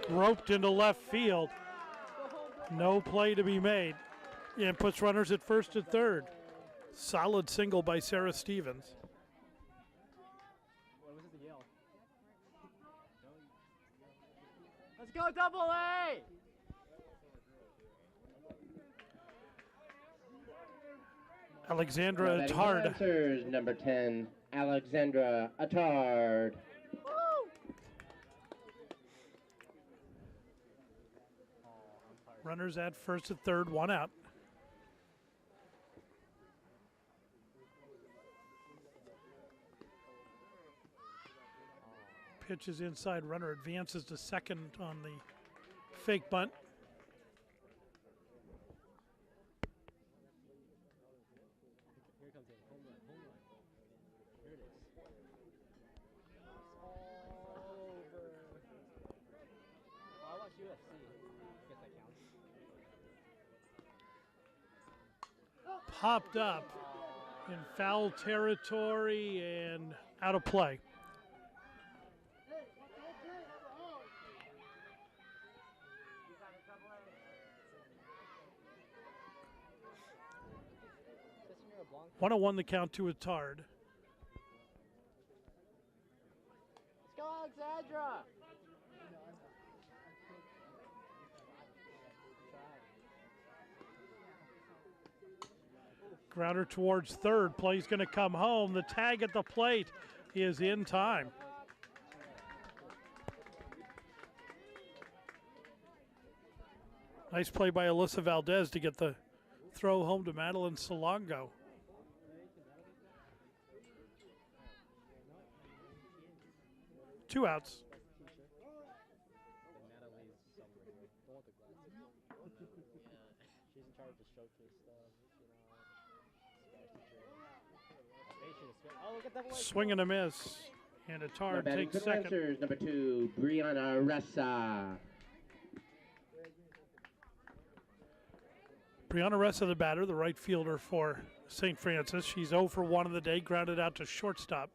Roped into left field. No play to be made. And puts runners at first and third. Solid single by Sarah Stevens. What was it, the yell? Let's go double A! Alexandra Now batting for the Attard. Lancers, number 10, Alexandra Attard. Runners at first and third, 1 out. Pitch is inside, runner advances to second on the fake bunt. Here comes it. Home run. Here it is. Over. Oh, I watch UFC. I guess that counts. Popped up in foul territory and out of play. One 1-1 the count to Attard. Let's go, Alexandra! Grounder towards third. Play's going to come home. The tag at the plate is in time. Nice play by Alyssa Valdez to get the throw home to Madeline Salongo. Two outs. Swing and a miss. And a tar takes second. Lancers, number 2, Brianna Ressa. Brianna Ressa, the batter, the right fielder for St. Francis. She's 0 for 1 of the day, grounded out to shortstop.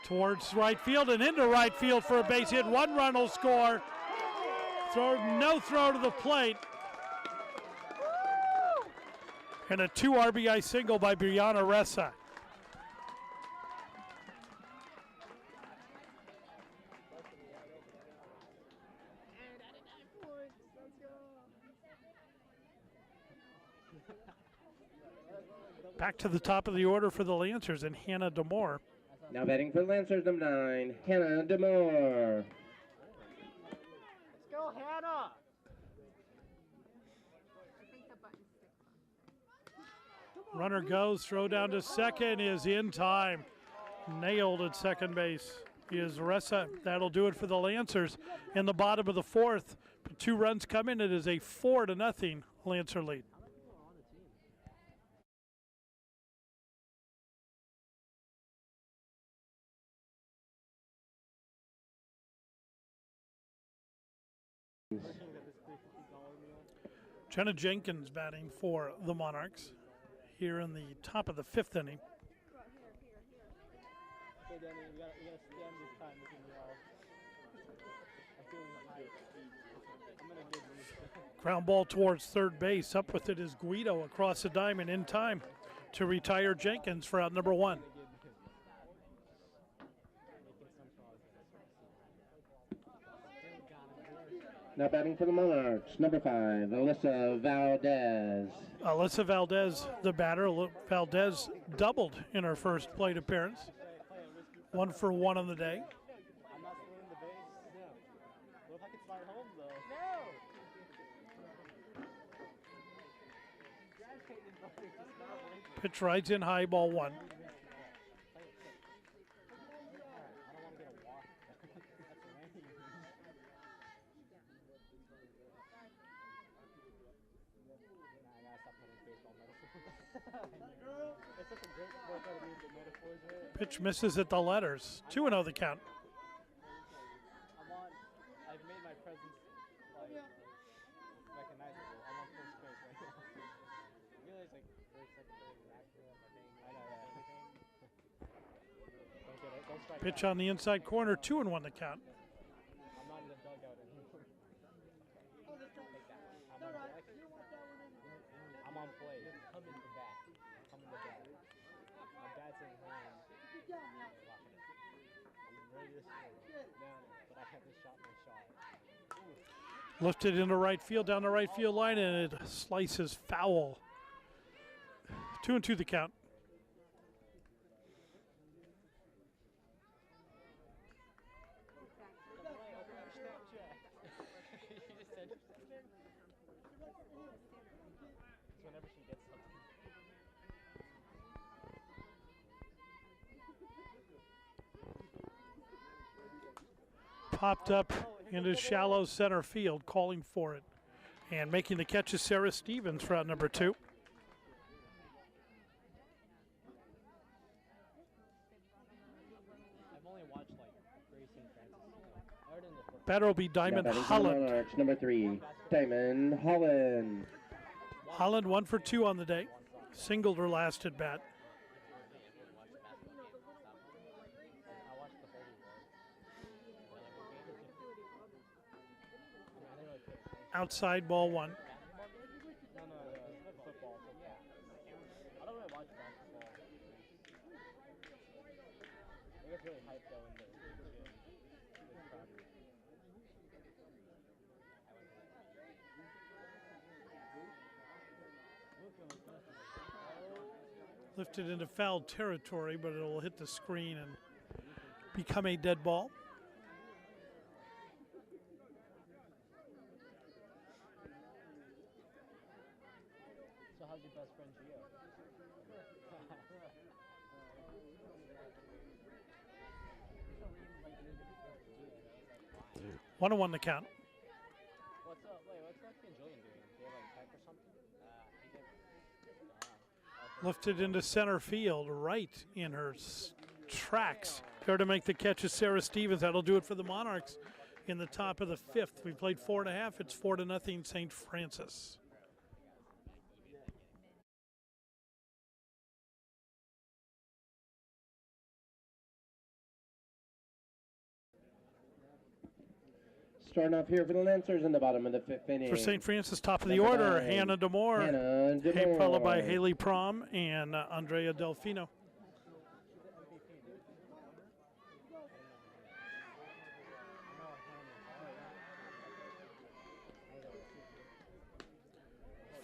Towards right field and into right field for a base hit. 1 run will score. No throw to the plate. And a 2 RBI single by Brianna Ressa. Back to the top of the order for the Lancers and Hannah Demore. Now batting for Lancers, number 9, Hannah Demore. Let's go, Hannah! Runner goes, throw down to second is in time. Nailed at second base is Ressa. That'll do it for the Lancers in the bottom of the 4th. 2 runs come in. It is a 4-0 Lancer lead. Jenna Jenkins batting for the Monarchs here in the top of the 5th inning. Okay, Danny, you gotta stand this time looking me off. I'm feeling like I'm gonna give you. Ground ball towards third base. Up with it is Guido across the diamond in time to retire Jenkins for out number 1. Now batting for the Monarchs, number 5, Alyssa Valdez. Alyssa Valdez, the batter. Valdez doubled in her first plate appearance. 1 for 1 on the day. I'm not stealing the base. Yeah. What if I could slide home, though? No! Pitch rides in high, ball 1. Pitch misses at the letters. 2-0 the count. I've made my presence recognizable. I'm on first base right now. I realize first, second, third, I know that. Don't strike Pitch on the inside corner. 2-1 the count. I'm not in the dugout anymore. I'm on play. Come in the back. Come in the back. My bat's in hand. I'm ready to score. But I haven't shot my shot. Lifted into right field, down the right field line, and it slices foul. 2-2 the count. Popped up into shallow center field, calling for it. And making the catch is Sarah Stevens for out number 2. I've only watched Grace and Francis. Batter will be Diamond Holland. Monarchs, number 3, Diamond Holland. Holland 1 for 2 on the day. Singled her last at bat. Outside, ball 1. No, football. I don't really watch basketball. I get really hyped though in the Lifted into foul territory, but it will hit the screen and become a dead ball. like your best friend Gio. 1-1 the count. What's up? Wait, what's Lefty and Julian doing? They have like tech or something? Lifted into center field, right in her tracks. There to make the catch is Sarah Stevens. That'll do it for the Monarchs in the top of the 5th. We played 4.5. It's 4-0 St. Francis. Starting off here for the Lancers in the bottom of the 5th inning. For St. Francis, top of the Number order, 9, Hannah Demore. Hannah Demore. Followed by Haley Prom and Andrea Delfino.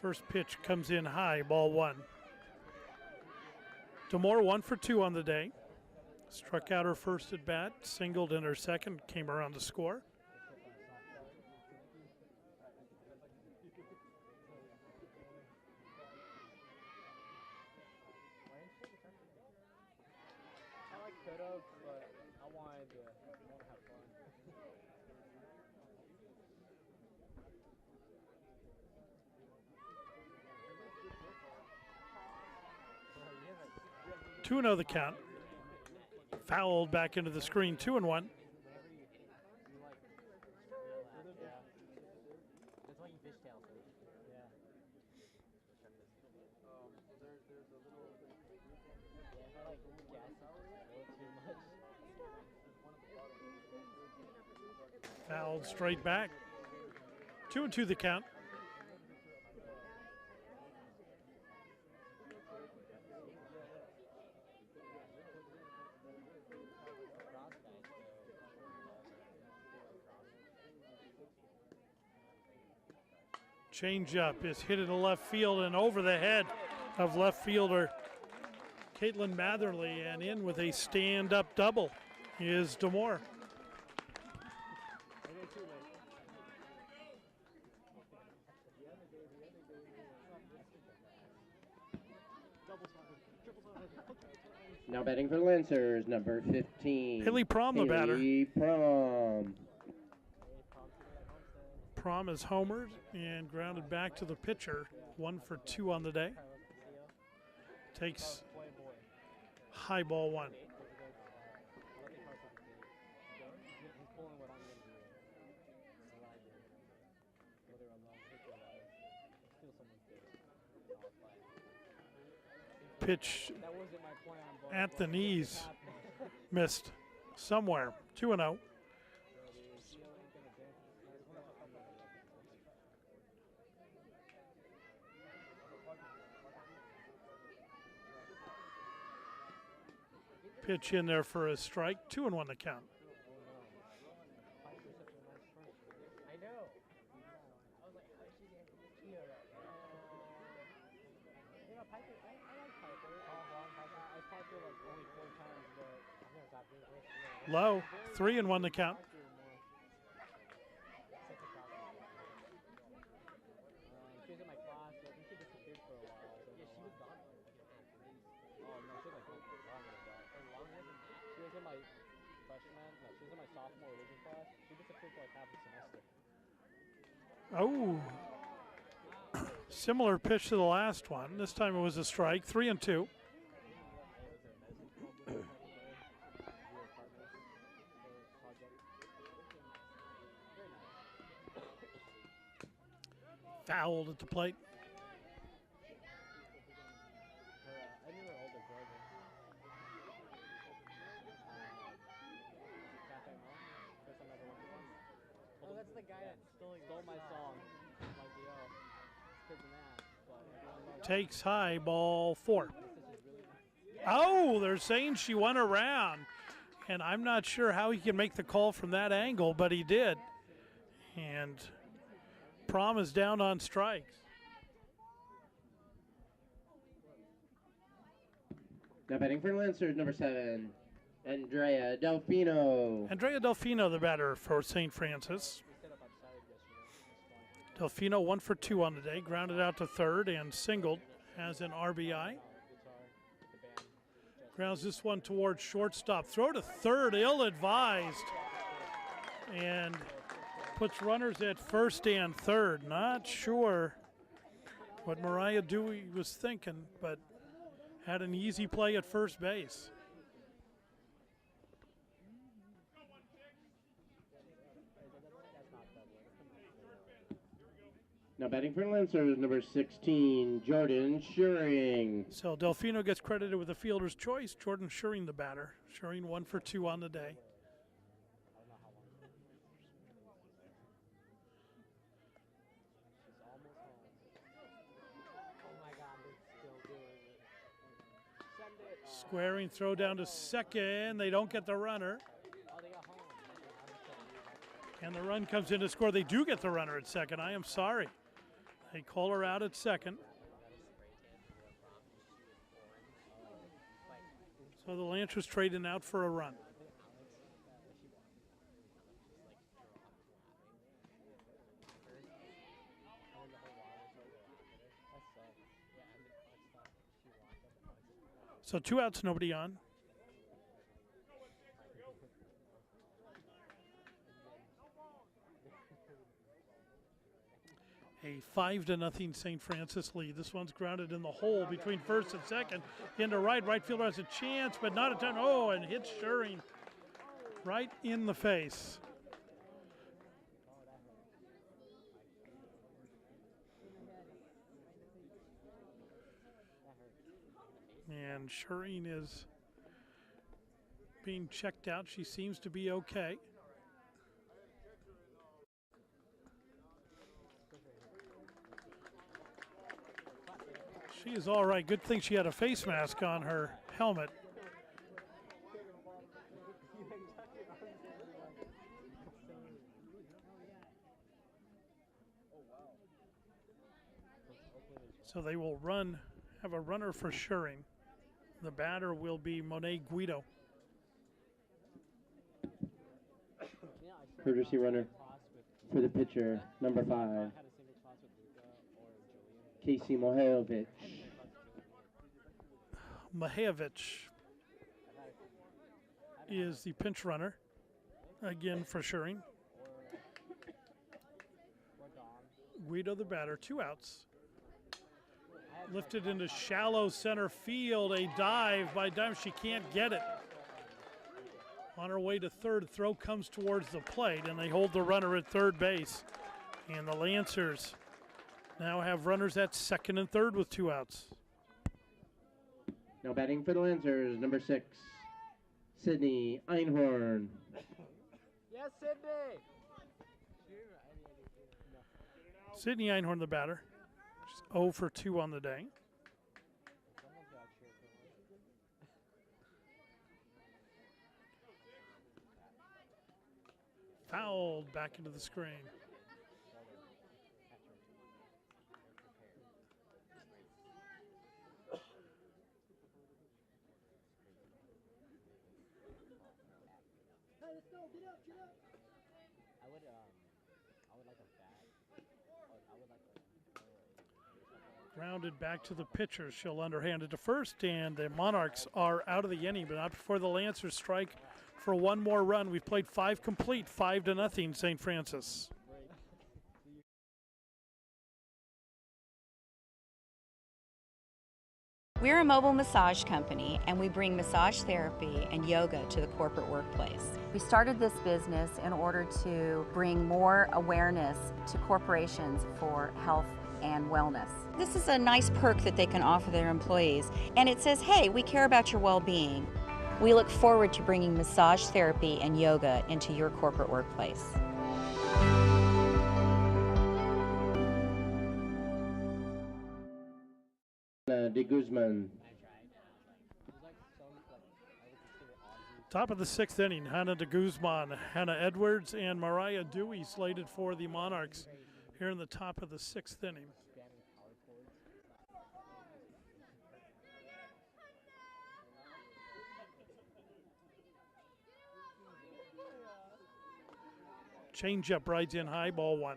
First pitch comes in high, ball 1. Demore 1 for 2 on the day. Struck out her first at bat, singled in her second, came around to score. Could have, but I wanted to have fun. Two and 0 the count. Fouled back into the screen. 2-1. Fouled straight back. 2-2 the count. Changeup is hit in the left field and over the head of left fielder Caitlin Matherly, and in with a stand-up double is Demore. Now batting for the Lancers, number 15. Haley Prom, the batter. Haley Prom. Prom is homered and grounded back to the pitcher. 1 for 2 on the day. Takes high ball 1. Pitch at the knees, missed somewhere. 2-0. Pitch in there for a strike. 2-1 the count. Low. 3-1 the count. Oh, similar pitch to the last one. This time it was a strike. 3-2. Fouled at the plate. The guy that stole my song. Takes high, ball 4. Oh, they're saying she went around. And I'm not sure how he can make the call from that angle, but he did. And Prom is down on strikes. Now batting for Lancers, number 7, Andrea Delfino. Andrea Delfino, the batter for St. Francis. Delfino 1 for 2 on the day, grounded out to third and singled has an RBI. Grounds this one towards shortstop. Throw to third, ill-advised. And puts runners at first and third. Not sure what Mariah Dewey was thinking, but had an easy play at first base. Now batting for Lancers, number 16, Jordan Schuring. So Delfino gets credited with the fielder's choice. Jordan Schuring the batter. Schuring 1 for 2 on the day. Squaring throw down to second. They don't get the runner. And the run comes in to score. They do get the runner at second. I am sorry. They call her out at second. So the Lancers trading out for a run. So 2 outs, nobody on. A 5-0 St. Francis lead. This one's grounded in the hole between first and second. Into right. Right fielder has a chance, but not a ton. Oh, and hits Schuring right in the face. And Schuring is being checked out. She seems to be okay. She is all right. Good thing she had a face mask on her helmet. So they will have a runner for Schuring. The batter will be Monet Guido. Courtesy runner for the pitcher, number 5, Casey Mohajovic. Mohajovic is the pinch runner, again for Schuring. Guido the batter, 2 outs. Lifted into shallow center field, a dive by Diamond. She can't get it. On her way to third, throw comes towards the plate, and they hold the runner at third base. And the Lancers now have runners at second and third with 2 outs. Now batting for the Lancers, number 6, Sydney Einhorn. Yes, Sydney! Sydney Einhorn the batter. She's 0 for 2 on the day. Fouled back into the screen. Hey, let's go. Get up, get up. I would like a bat. I would like Grounded back to the pitcher. She'll underhand it to first, and the Monarchs are out of the inning, but not before the Lancers strike for one more run. We've played 5 complete, 5-0 St. Francis. We're a mobile massage company, and we bring massage therapy and yoga to the corporate workplace. We started this business in order to bring more awareness to corporations for health and wellness. This is a nice perk that they can offer their employees, and it says, hey, we care about your well-being. We look forward to bringing massage therapy and yoga into your corporate workplace. De Guzman. Top of the 6th inning, Hannah de Guzman, Hannah Edwards, and Mariah Dewey slated for the Monarchs here in the top of the 6th inning. Changeup rides in high, ball 1.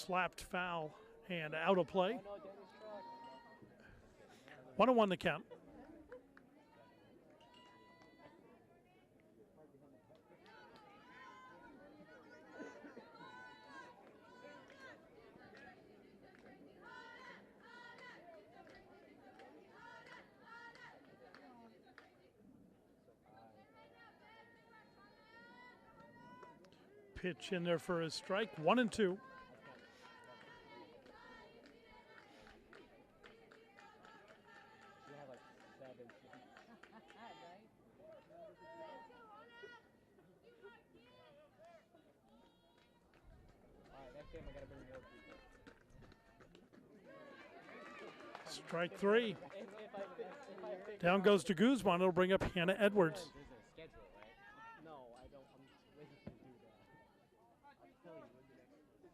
slapped foul and out of play. 1-1 the count. Pitch in there for a strike, 1-2. Strike 3. Down goes to Guzman. It'll bring up Hannah Edwards.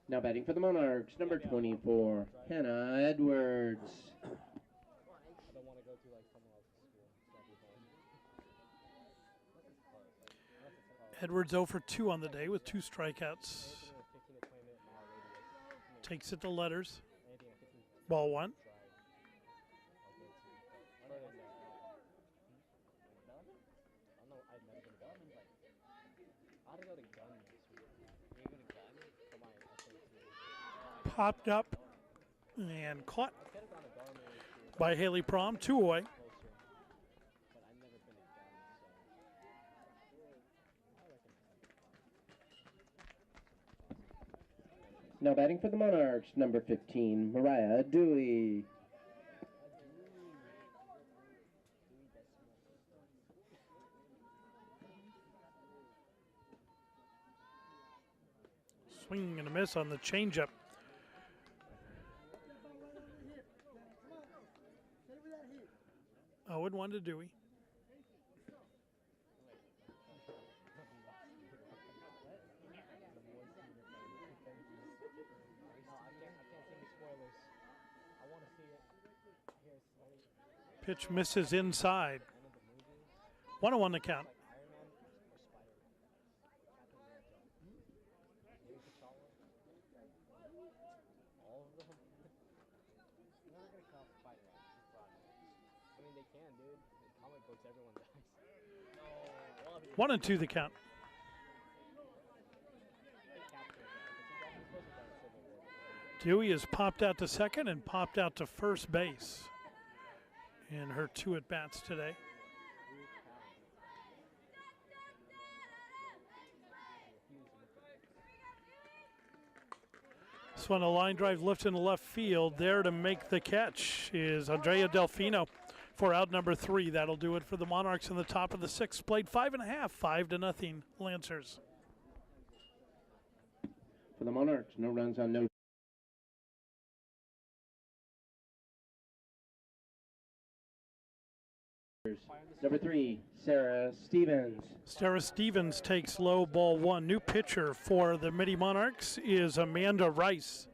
Now batting for the Monarchs, number 24, Hannah Edwards. Edwards 0 for 2 on the day with 2 strikeouts. Takes it to letters. Ball 1. Popped up and caught by Haley Prom, 2 away. Now batting for the Monarchs, number 15, Mariah Dewey. Swing and a miss on the changeup. Oh, and 1 to Dewey. Pitch misses inside. 1-1 the count. One and 2 the count. Dewey has popped out to second and popped out to first base in her 2 at-bats today. This one, a line drive lift in the left field. There to make the catch is Andrea Delfino for out number 3. That'll do it for the Monarchs in the top of the 6th. Played 5.5, 5-0 Lancers. For the Monarchs, no runs on no. Number 3, Sarah Stevens. Sarah Stevens takes low, ball 1. New pitcher for the Mitty Monarchs is Amanda Rice.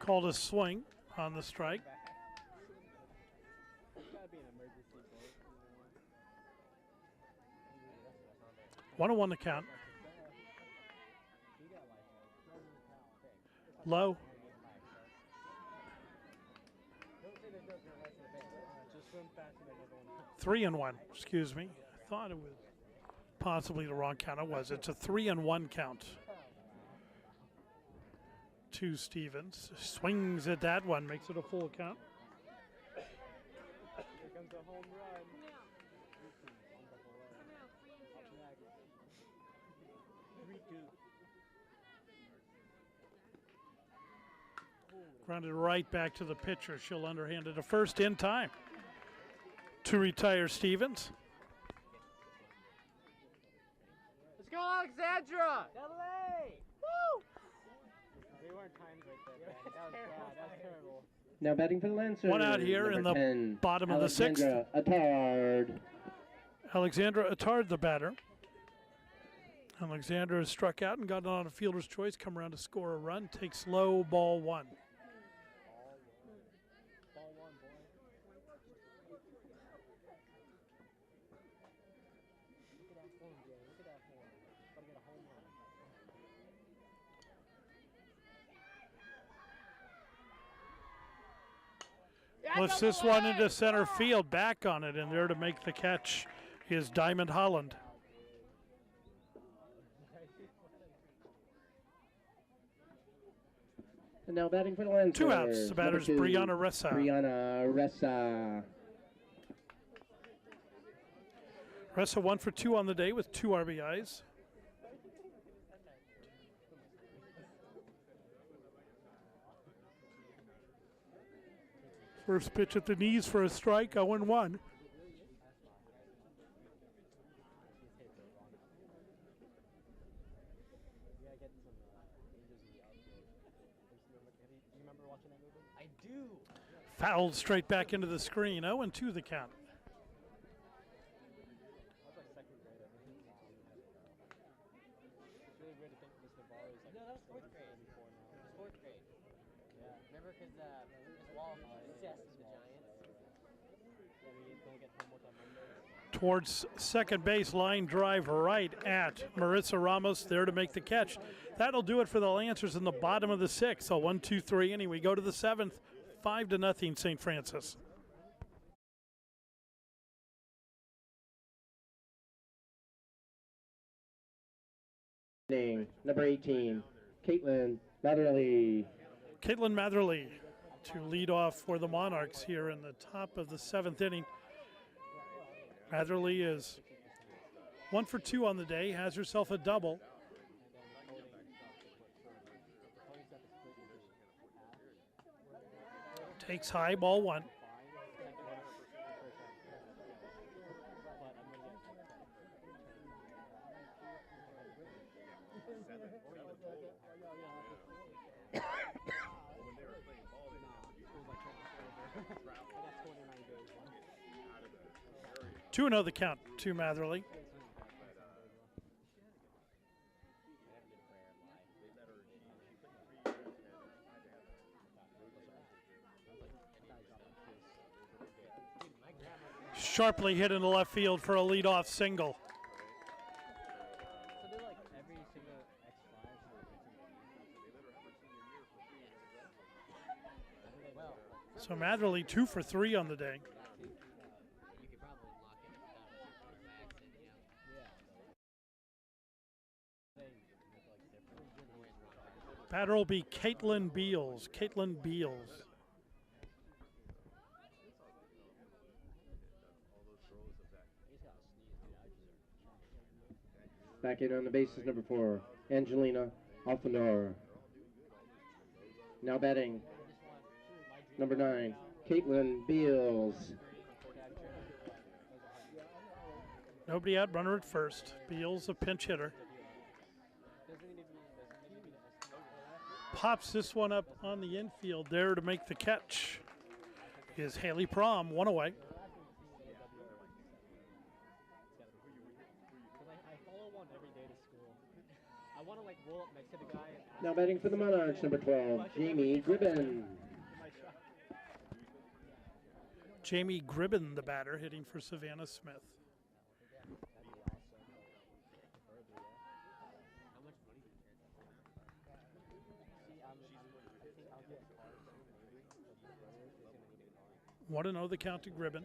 Called a swing on the strike. 1-1 the count. Low. 3-1, excuse me. I thought it was possibly the wrong count. It was. It's a 3-1 count. To Stevens. Swings at that one, makes it a full count. Here comes a home run. Grounded right back to the pitcher. She'll underhand it to first in time to retire Stevens. Let's go, Alexandra! Double A! Woo! We weren't hard times right there, man. That was bad. That was terrible. Now batting for the Lancers. One out here in the 10, bottom of the sixth. Attard. Alexandra Attard, the batter. Alexandra has struck out and got on a fielder's choice, come around to score a run, takes low, ball one. Ball one, boy. Look at that form, Jay. Look at that form. Gotta get a home run. Lifts this one into center field, back on it, and there to make the catch is Diamond Holland. And now batting for the Lancers. 2 outs. The batter's Brianna Ressa. Brianna Ressa. Ressa 1 for 2 on the day with 2 RBIs. First pitch at the knees for a strike, 0-1. I do. Fouled straight back into the screen, 0-2 the count. That's like second grade. It's really weird to think Mr. Barr is like. No, that was fourth grade. Before now. It was fourth grade. Yeah. Remember, because Mr. Wall yes, the Giants. Yeah, we don't get homework on Mondays. Towards second base, line drive right at Marissa Ramos, there to make the catch. That'll do it for the Lancers in the bottom of the sixth. So 1-2-3 inning. We go to the seventh, 5-0 St. Francis. Number 18, Caitlin Matherly. Caitlin Matherly to lead off for the Monarchs here in the top of the seventh inning. Matherly is 1 for 2 on the day, has herself a double. Takes high, ball one. Two and 0 the count to Matherly. Sharply hit in the left field for a leadoff single. So they're like every single X5. So Matherly 2 for 3 on the day. Batter will be Caitlin Beals. Caitlin Beals. Back in on the bases, number 4, Angelina Alfandor. Now batting, number 9, Caitlin Beals. Nobody out, runner at first. Beals, a pinch hitter. Pops this one up on the infield there to make the catch is Haley Prom, 1 away. Now batting for the Monarchs, number 12, Jamie Gribben. Jamie Gribben, the batter, hitting for Savannah Smith. Want to know the count to Gribben.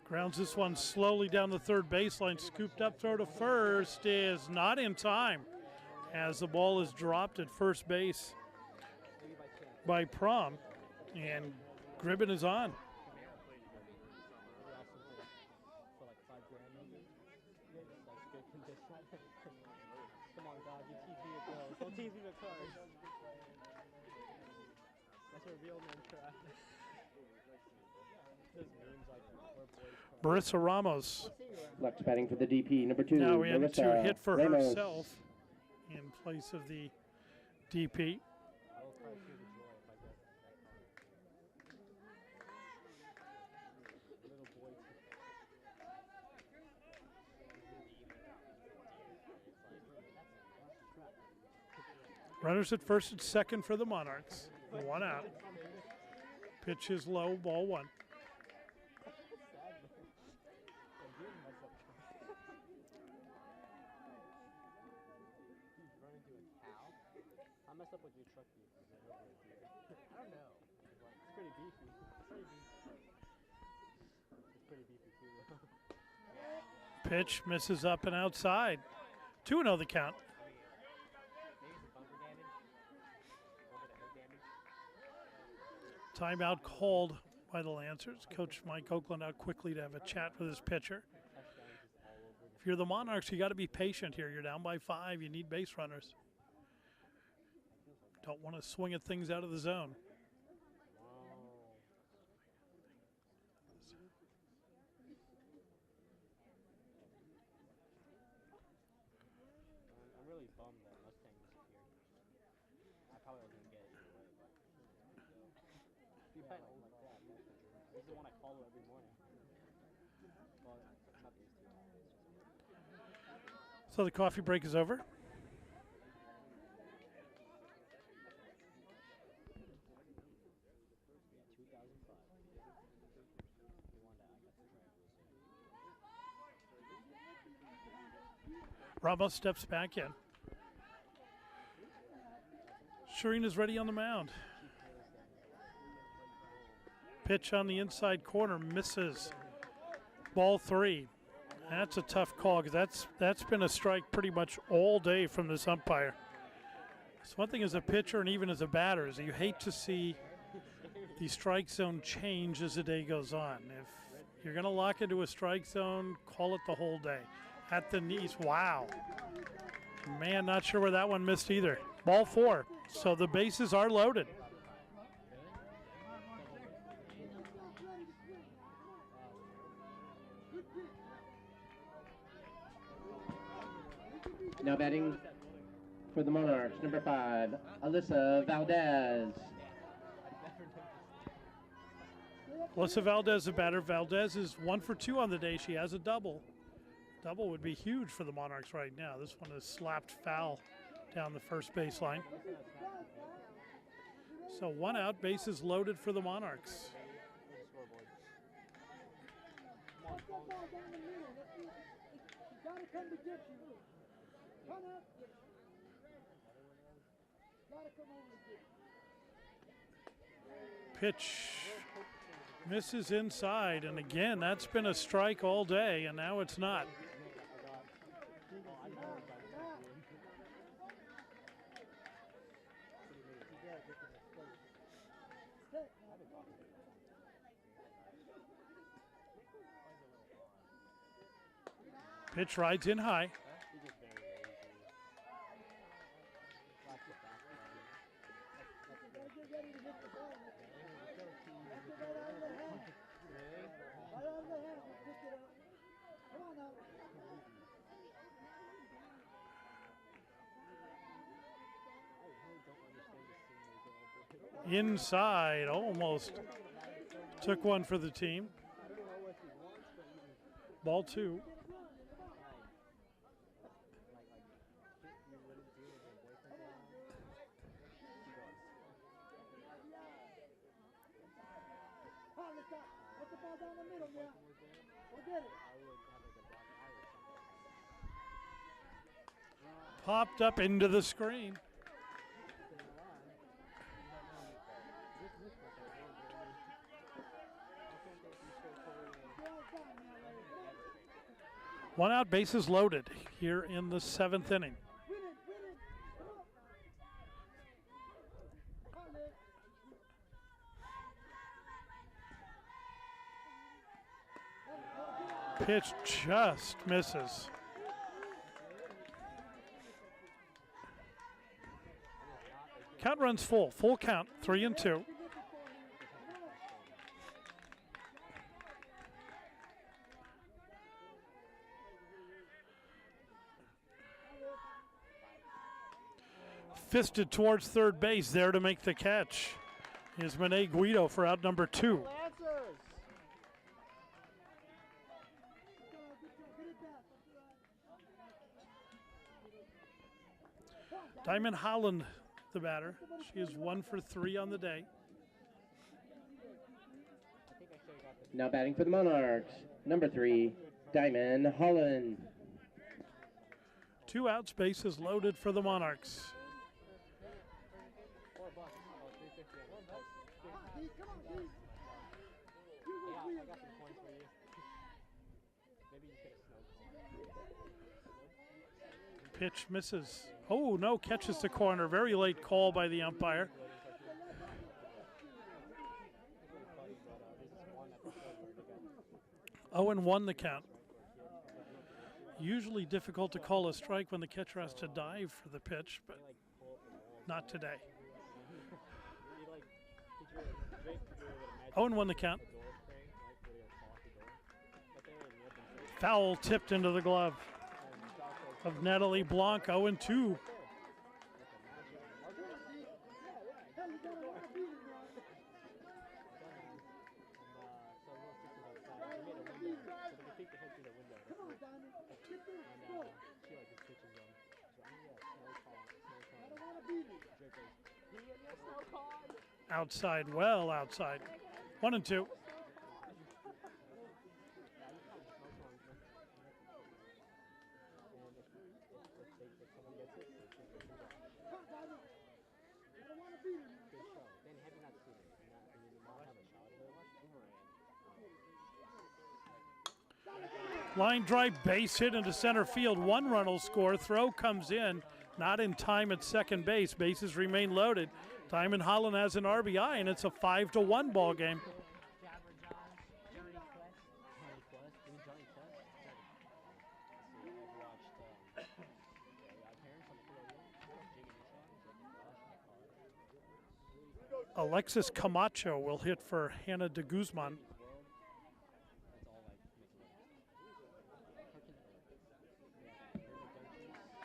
Grounds this one slowly down the third baseline. Scooped up, throw to first is not in time as the ball is dropped at first base by Prom, and Gribben is on. Come on, God, you teach me to go. Don't tease me with cars. That's a real man trap. Marissa Ramos Lux batting for the DP. Number 2, Now in to Marissa hit for Ramos. herself in place of the DP. I will cry tears of joy if I get that corner. Little boy. Runners at first and second for the Monarchs. 1 out. Pitch is low, ball 1. How messed up would your truck be? I don't know. It's pretty beefy. It's pretty beefy too, though. Pitch misses up and outside. 2-0 the count. Timeout called by the Lancers. Coach Mike Oakland out quickly to have a chat with his pitcher. If you're the Monarchs, you got to be patient here. You're down by 5. You need base runners. Don't want to swing at things out of the zone. I'm really bummed that Mustang disappeared. I probably was gonna get it either way, but you find old like that. This is the one I follow every morning. Well, not these two. So the coffee break is over. Ramos steps back in. Shireen is ready on the mound. Pitch on the inside corner misses. Ball 3. That's a tough call because that's been a strike pretty much all day from this umpire. So one thing as a pitcher and even as a batter is you hate to see the strike zone change as the day goes on. If you're going to lock into a strike zone, call it the whole day. At the knees, wow. Man, not sure where that one missed either. Ball 4, so the bases are loaded. Now batting for the Monarchs, number 5, Alyssa Valdez. Alyssa Valdez, the batter. Valdez is 1 for 2 on the day. She has a double. Double would be huge for the Monarchs right now. This one is slapped foul down the first baseline. So 1 out, bases loaded for the Monarchs. Pitch misses inside, and again, that's been a strike all day, and now it's not. Pitch rides in high. Inside, almost took one for the team. Ball 2. Popped up into the screen. One out, bases loaded here in the 7th inning. Pitch just misses. Count runs full count, 3-2. fisted towards third base, there to make the catch is Monet Guido for out number 2. Lancers! Diamond Holland, the batter. She is 1 for 3 on the day. Now batting for the Monarchs, number 3, Diamond Holland. 2 outs, bases loaded for the Monarchs. Pitch misses. Oh, no, catches the corner. Very late call by the umpire. Oh, and 1 the count. Usually difficult to call a strike when the catcher has to dive for the pitch, but not today. Oh, and 1 the count. Foul tipped into the glove of Natalie Blanc. 0 and 2. Outside, well outside. 1 and 2. Line drive, base hit into center field. 1 run will score. Throw comes in, not in time at second base. Bases remain loaded. Diamond Holland has an RBI, and it's a 5-1 ball game. Alexis Camacho will hit for Hannah de Guzman.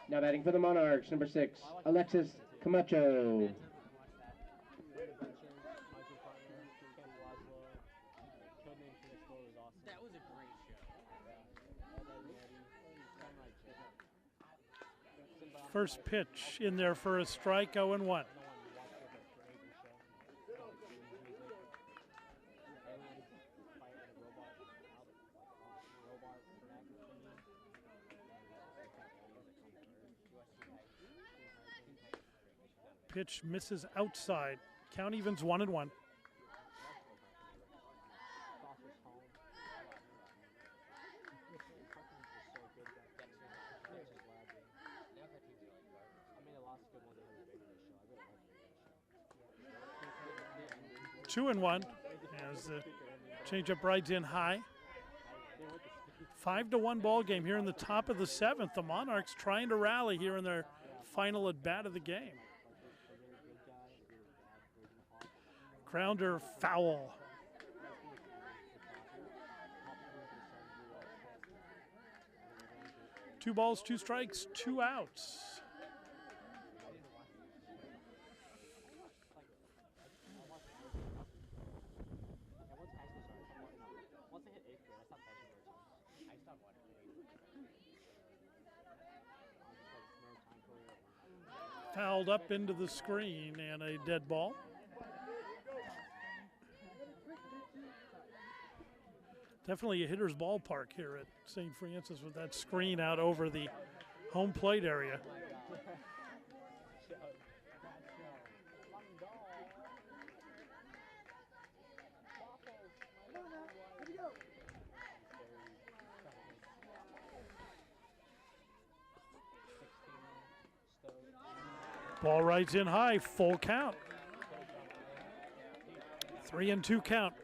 Now batting for the Monarchs, number 6, Alexis Camacho. That was a great show. First pitch in there for a strike, 0 and 1. Pitch misses outside. Count evens 1 and 1. Two and 1 as the changeup rides in high. 5-1 ball game here in the top of the 7th. The Monarchs trying to rally here in their final at bat of the game. Grounder foul. Two balls, 2 strikes, 2 outs. Fouled up into the screen and a dead ball. Definitely a hitter's ballpark here at St. Francis with that screen out over the home plate area. Ball rides in high, full count. 3 and 2 count.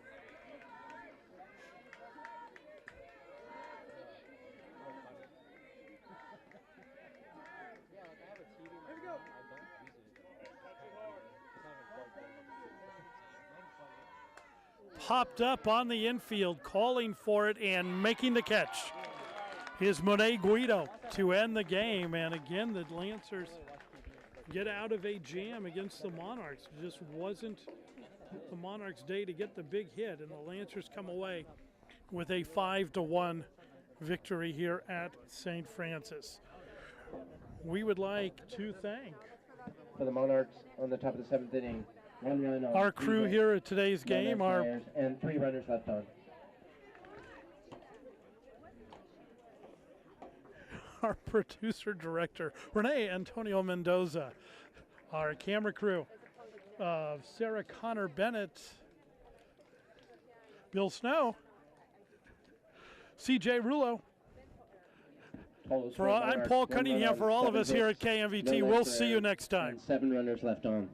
Popped up on the infield, calling for it and making the catch is Monet Guido to end the game. And again, the Lancers get out of a jam against the Monarchs. It just wasn't the Monarchs' day to get the big hit, and the Lancers come away with a 5-1 victory here at St. Francis. We would like to thank For the Monarchs on the top of the 7th inning. 1 run on our 3 crew hits, here at today's no game, net our flyers, and 3 runners left on. our producer director, Renee Antonio Mendoza, our camera crew of Sarah Connor Bennett, Bill Snow, CJ Rulo. I'm Paul Cunningham for all of us here at KMVT. We'll see you next time. 7 runners left on.